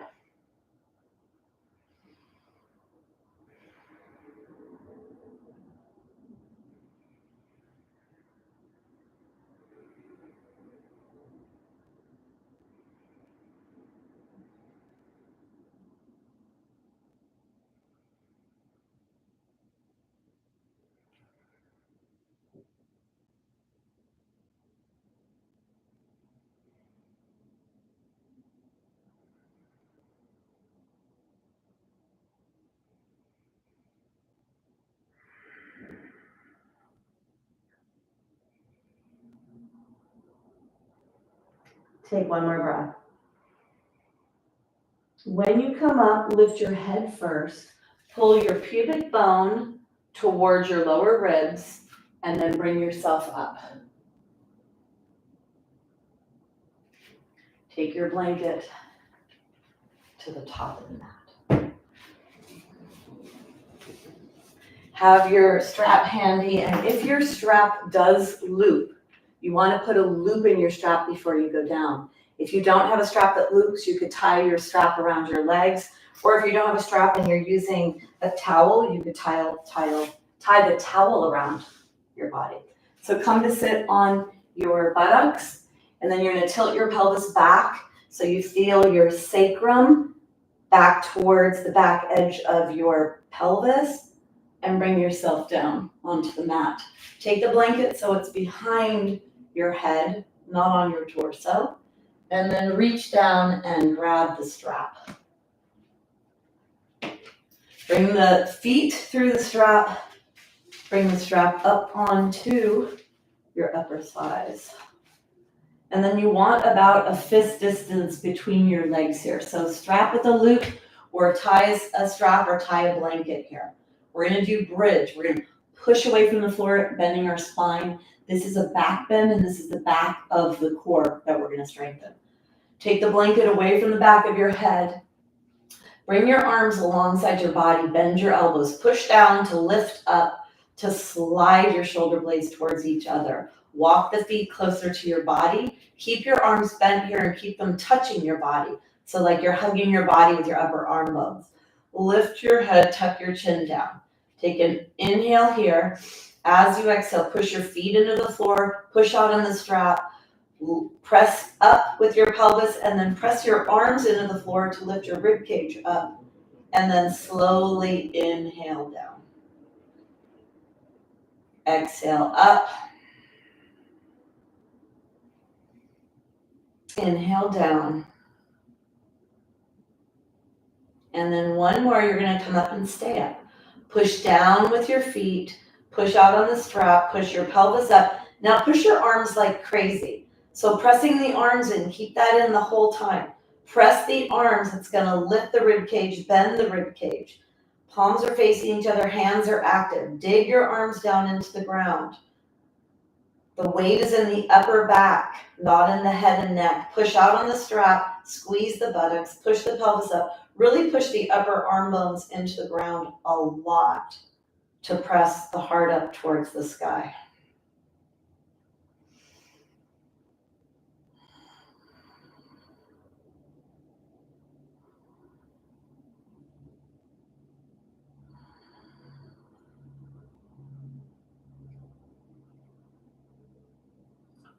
[SPEAKER 2] Take one more breath. When you come up, lift your head first. Pull your pubic bone towards your lower ribs, and then bring yourself up. Take your blanket to the top of the mat. Have your strap handy, and if your strap does loop, you want to put a loop in your strap before you go down. If you don't have a strap that loops, you could tie your strap around your legs, or if you don't have a strap and you're using a towel, you could tie the towel around your body. So come to sit on your buttocks, and then you're going to tilt your pelvis back so you feel your sacrum back towards the back edge of your pelvis, and bring yourself down onto the mat. Take the blanket so it's behind your head, not on your torso, and then reach down and grab the strap. Bring the feet through the strap, bring the strap up onto your upper thighs. And then you want about a fist distance between your legs here. So strap with a loop, or tie a strap or tie a blanket here. We're going to do bridge. We're going to push away from the floor, bending our spine. This is a back bend, and this is the back of the core that we're going to strengthen. Take the blanket away from the back of your head. Bring your arms alongside your body. Bend your elbows. Push down to lift up, to slide your shoulder blades towards each other. Walk the feet closer to your body. Keep your arms bent here and keep them touching your body. So like you're hugging your body with your upper arm bones. Lift your head, tuck your chin down. Take an inhale here. As you exhale, push your feet into the floor, push out on the strap, press up with your pelvis, and then press your arms into the floor to lift your rib cage up, and then slowly inhale down. Exhale up. Inhale down. And then one more, you're going to come up and stay up. Push down with your feet, push out on the strap, push your pelvis up. Now push your arms like crazy. So pressing the arms in, keep that in the whole time. Press the arms, it's going to lift the rib cage, bend the rib cage. Palms are facing each other, hands are active. Dig your arms down into the ground. The weight is in the upper back, not in the head and neck. Push out on the strap, squeeze the buttocks, push the pelvis up. Really push the upper arm bones into the ground a lot to press the heart up towards the sky.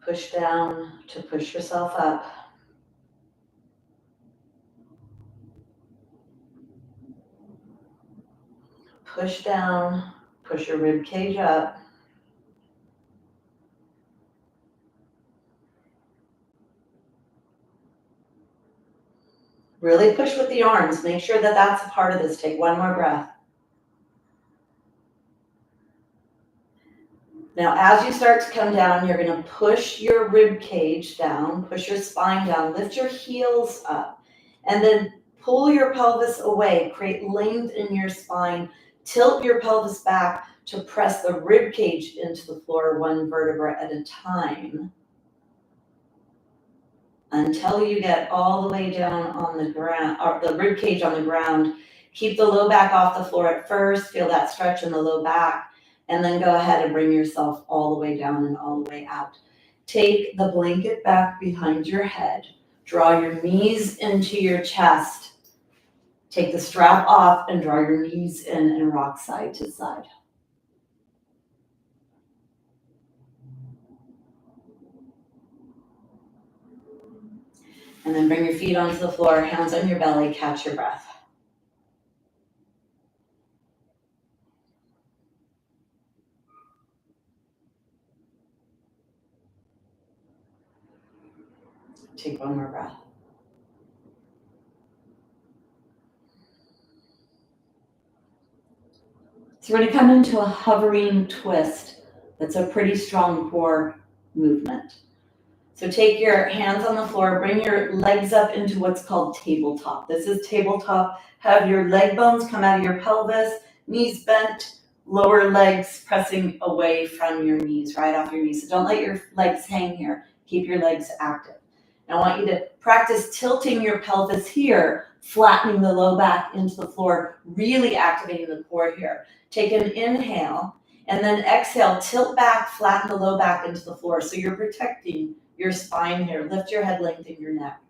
[SPEAKER 2] Push down to push yourself up. Push down, push your rib cage up. Really push with the arms. Make sure that that's a part of this. Take one more breath. Now, as you start to come down, you're going to push your rib cage down, push your spine down, lift your heels up, and then pull your pelvis away, create length in your spine, tilt your pelvis back to press the rib cage into the floor one vertebra at a time until you get all the way down on the ground, or the rib cage on the ground. Keep the low back off the floor at first, feel that stretch in the low back, and then go ahead and bring yourself all the way down and all the way out. Take the blanket back behind your head, draw your knees into your chest, take the strap off and draw your knees in and rock side to side. And then bring your feet onto the floor, hands on your belly, catch your breath. Take one more breath. So we're going to come into a hovering twist. That's a pretty strong core movement. So take your hands on the floor, bring your legs up into what's called tabletop. This is tabletop. Have your leg bones come out of your pelvis, knees bent, lower legs pressing away from your knees, right off your knees. So don't let your legs hang here. Keep your legs active. Now I want you to practice tilting your pelvis here, flattening the low back into the floor, really activating the core here. Take an inhale, and then exhale, tilt back, flatten the low back into the floor. So you're protecting your spine here. Lift your head, lengthen your neck.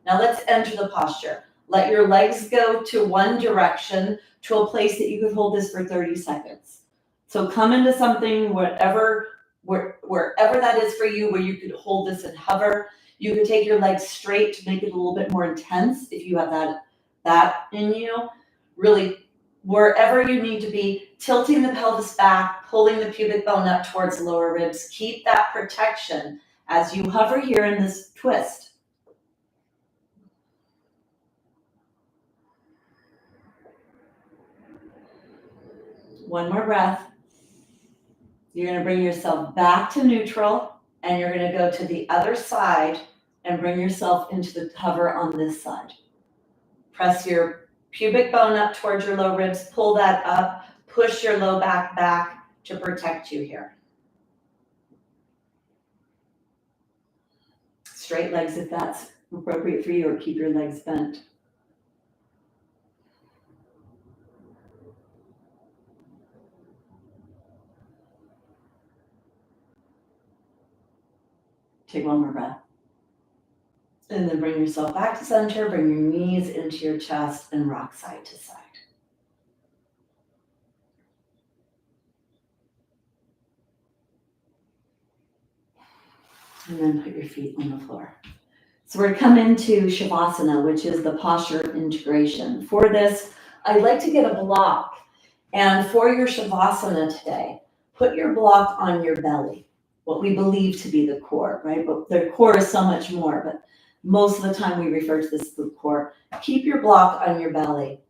[SPEAKER 2] Now let's enter the posture. Let your legs go to one direction, to a place that you could hold this for 30 seconds. So come into something, wherever that is for you, where you could hold this and hover. You can take your legs straight to make it a little bit more intense if you have that in you. Really, wherever you need to be, tilting the pelvis back, pulling the pubic bone up towards the lower ribs. Keep that protection as you hover here in this twist. One more breath. You're going to bring yourself back to neutral, and you're going to go to the other side and bring yourself into the hover on this side. Press your pubic bone up towards your low ribs, pull that up, push your low back to protect you here. Straight legs if that's appropriate for you, or keep your legs bent. Take one more breath. And then bring yourself back to center, bring your knees into your chest and rock side to side. And then put your feet on the floor. So we're come into Shavasana, which is the posture integration. For this, I'd like to get a block. And for your Shavasana today, put your block on your belly, what we believe to be the core, right? But the core is so much more, but most of the time we refer to this as the core. Keep your block on your belly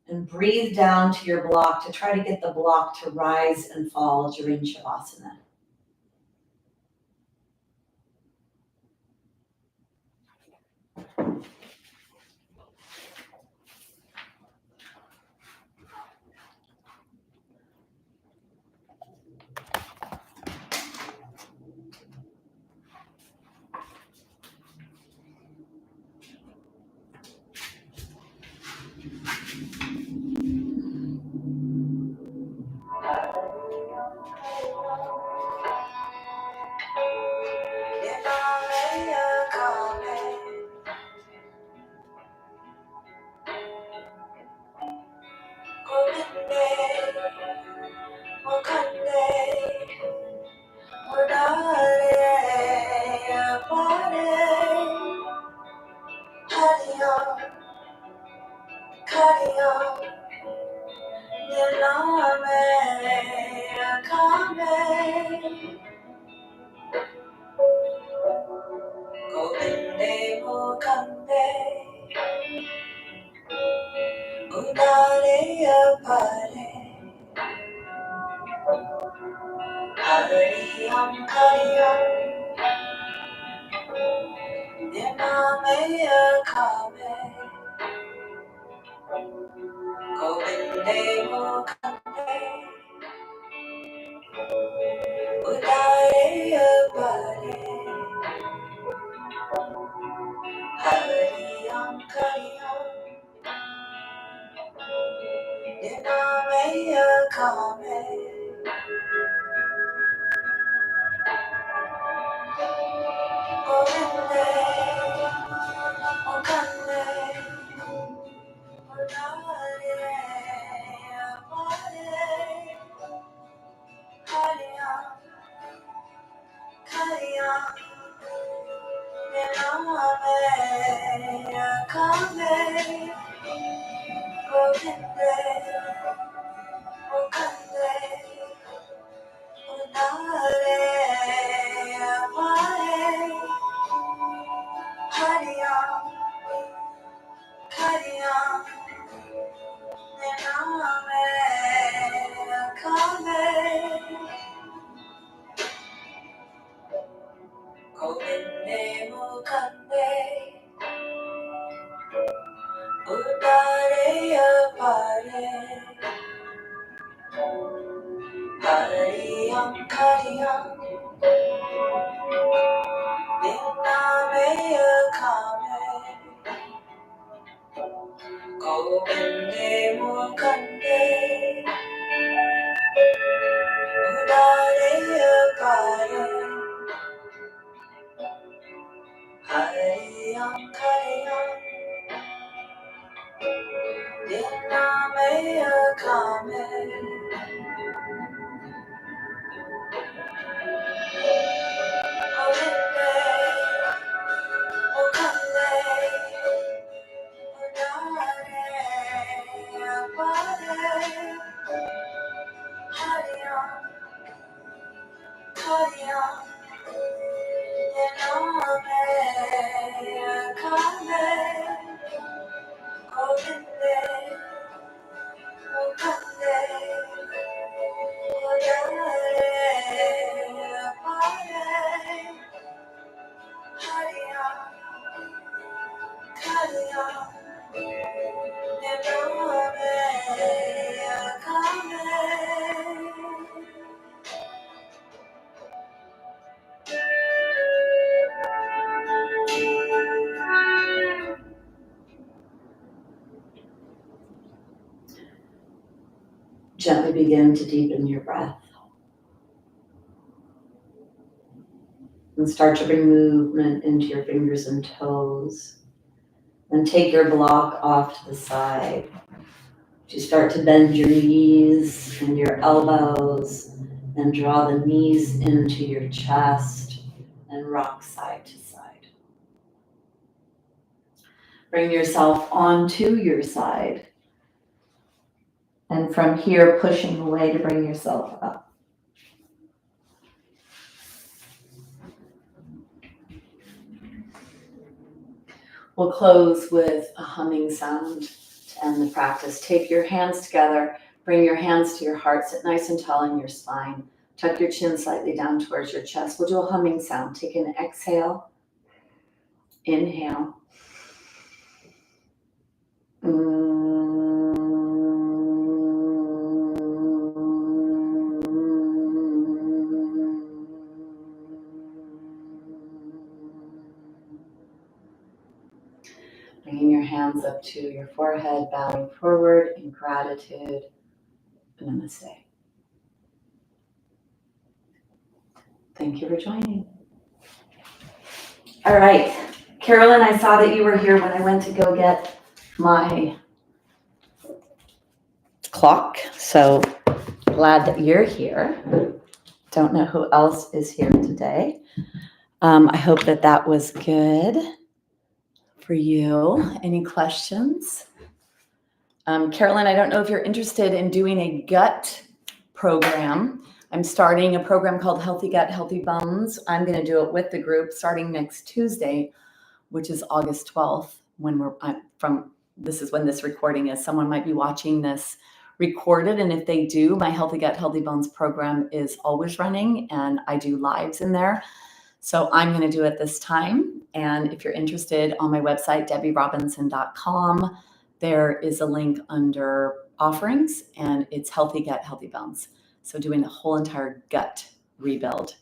[SPEAKER 2] and breathe down to your block to try to get the block to rise and fall during Shavasana.
[SPEAKER 1] Gently begin to deepen your breath. And start to bring movement into your fingers and toes. And take your block off to the side. You start to bend your knees and your elbows and draw the knees into your chest and rock side to side. Bring yourself onto your side. And from here, pushing away to bring yourself up. We'll close with a humming sound to end the practice. Take your hands together, bring your hands to your heart, sit nice and tall in your spine. Tuck your chin slightly down towards your chest. We'll do a humming sound. Take an exhale, inhale. Bringing your hands up to your forehead, bowing forward in gratitude. Namaste. Thank you for joining. All right. Carolyn, I saw that you were here when I went to go get my clock. So glad that you're here. Don't know who else is here today. I hope that was good for you. Any questions? Carolyn, I don't know if you're interested in doing a gut program. I'm starting a program called Healthy Gut, Healthy Bones. I'm going to do it with the group starting next Tuesday, which is August 12th. This is when this recording is. Someone might be watching this recorded. And if they do, my Healthy Gut, Healthy Bones program is always running, and I do lives in there. So I'm going to do it this time. And if you're interested, on my website, debbierobinson.com, there is a link under offerings, and it's Healthy Gut, Healthy Bones. So doing the whole entire gut rebuild.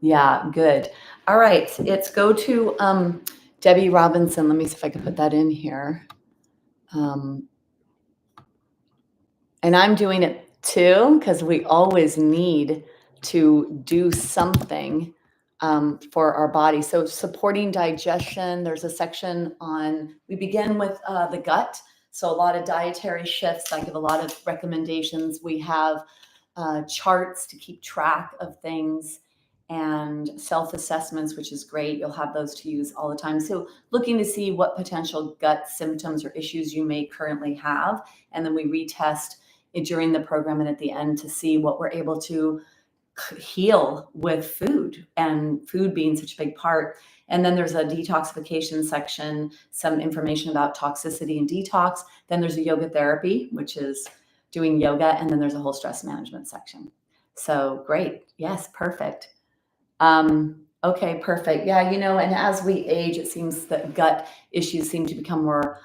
[SPEAKER 1] Yeah, good. All right, let's go to Debbie Robinson. Let me see if I can put that in here. And I'm doing it too, because we always need to do something for our body. So supporting digestion, there's a section on, we begin with the gut. So a lot of dietary shifts. I give a lot of recommendations. We have charts to keep track of things and self-assessments, which is great. You'll have those to use all the time. So looking to see what potential gut symptoms or issues you may currently have. And then we retest it during the program and at the end to see what we're able to heal with food, and food being such a big part. And then there's a detoxification section, some information about toxicity and detox. Then there's a yoga therapy, which is doing yoga. And then there's a whole stress management section. So great. Yes, perfect. Okay, perfect. Yeah, and as we age, it seems that gut issues seem to become more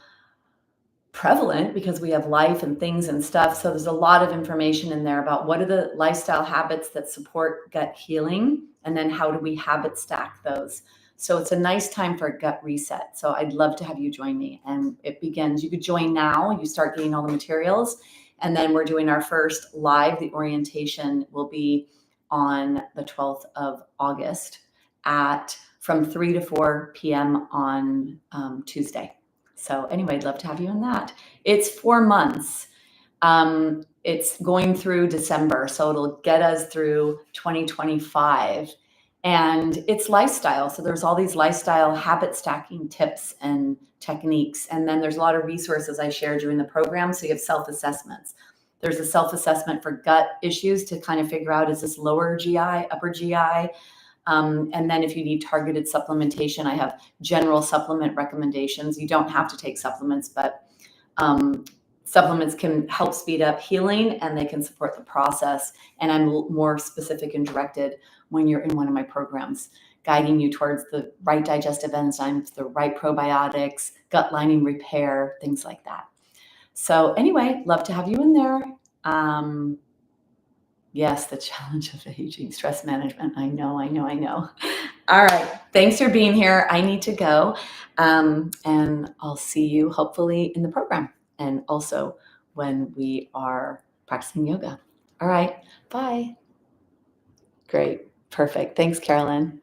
[SPEAKER 1] prevalent because we have life and things and stuff. So there's a lot of information in there about what are the lifestyle habits that support gut healing, and then how do we habit stack those. So it's a nice time for a gut reset. So I'd love to have you join me. And it begins, you could join now, you start getting all the materials. And then we're doing our first live. The orientation will be on the 12th of August from 3 to 4 p.m. on Tuesday. So anyway, I'd love to have you in that. It's 4 months. It's going through December, so it'll get us through 2025. And it's lifestyle. So there's all these lifestyle habit stacking tips and techniques. And then there's a lot of resources I share during the program. So you have self-assessments. There's a self-assessment for gut issues to kind of figure out, is this lower GI, upper GI? And then if you need targeted supplementation, I have general supplement recommendations. You don't have to take supplements, but supplements can help speed up healing, and they can support the process. And I'm more specific and directed when you're in one of my programs, guiding you towards the right digestive enzymes, the right probiotics, gut lining repair, things like that. So anyway, love to have you in there. Yes, the challenge of aging, stress management. I know. All right. Thanks for being here. I need to go. And I'll see you hopefully in the program, and also when we are practicing yoga. All right. Bye. Great. Perfect. Thanks, Carolyn.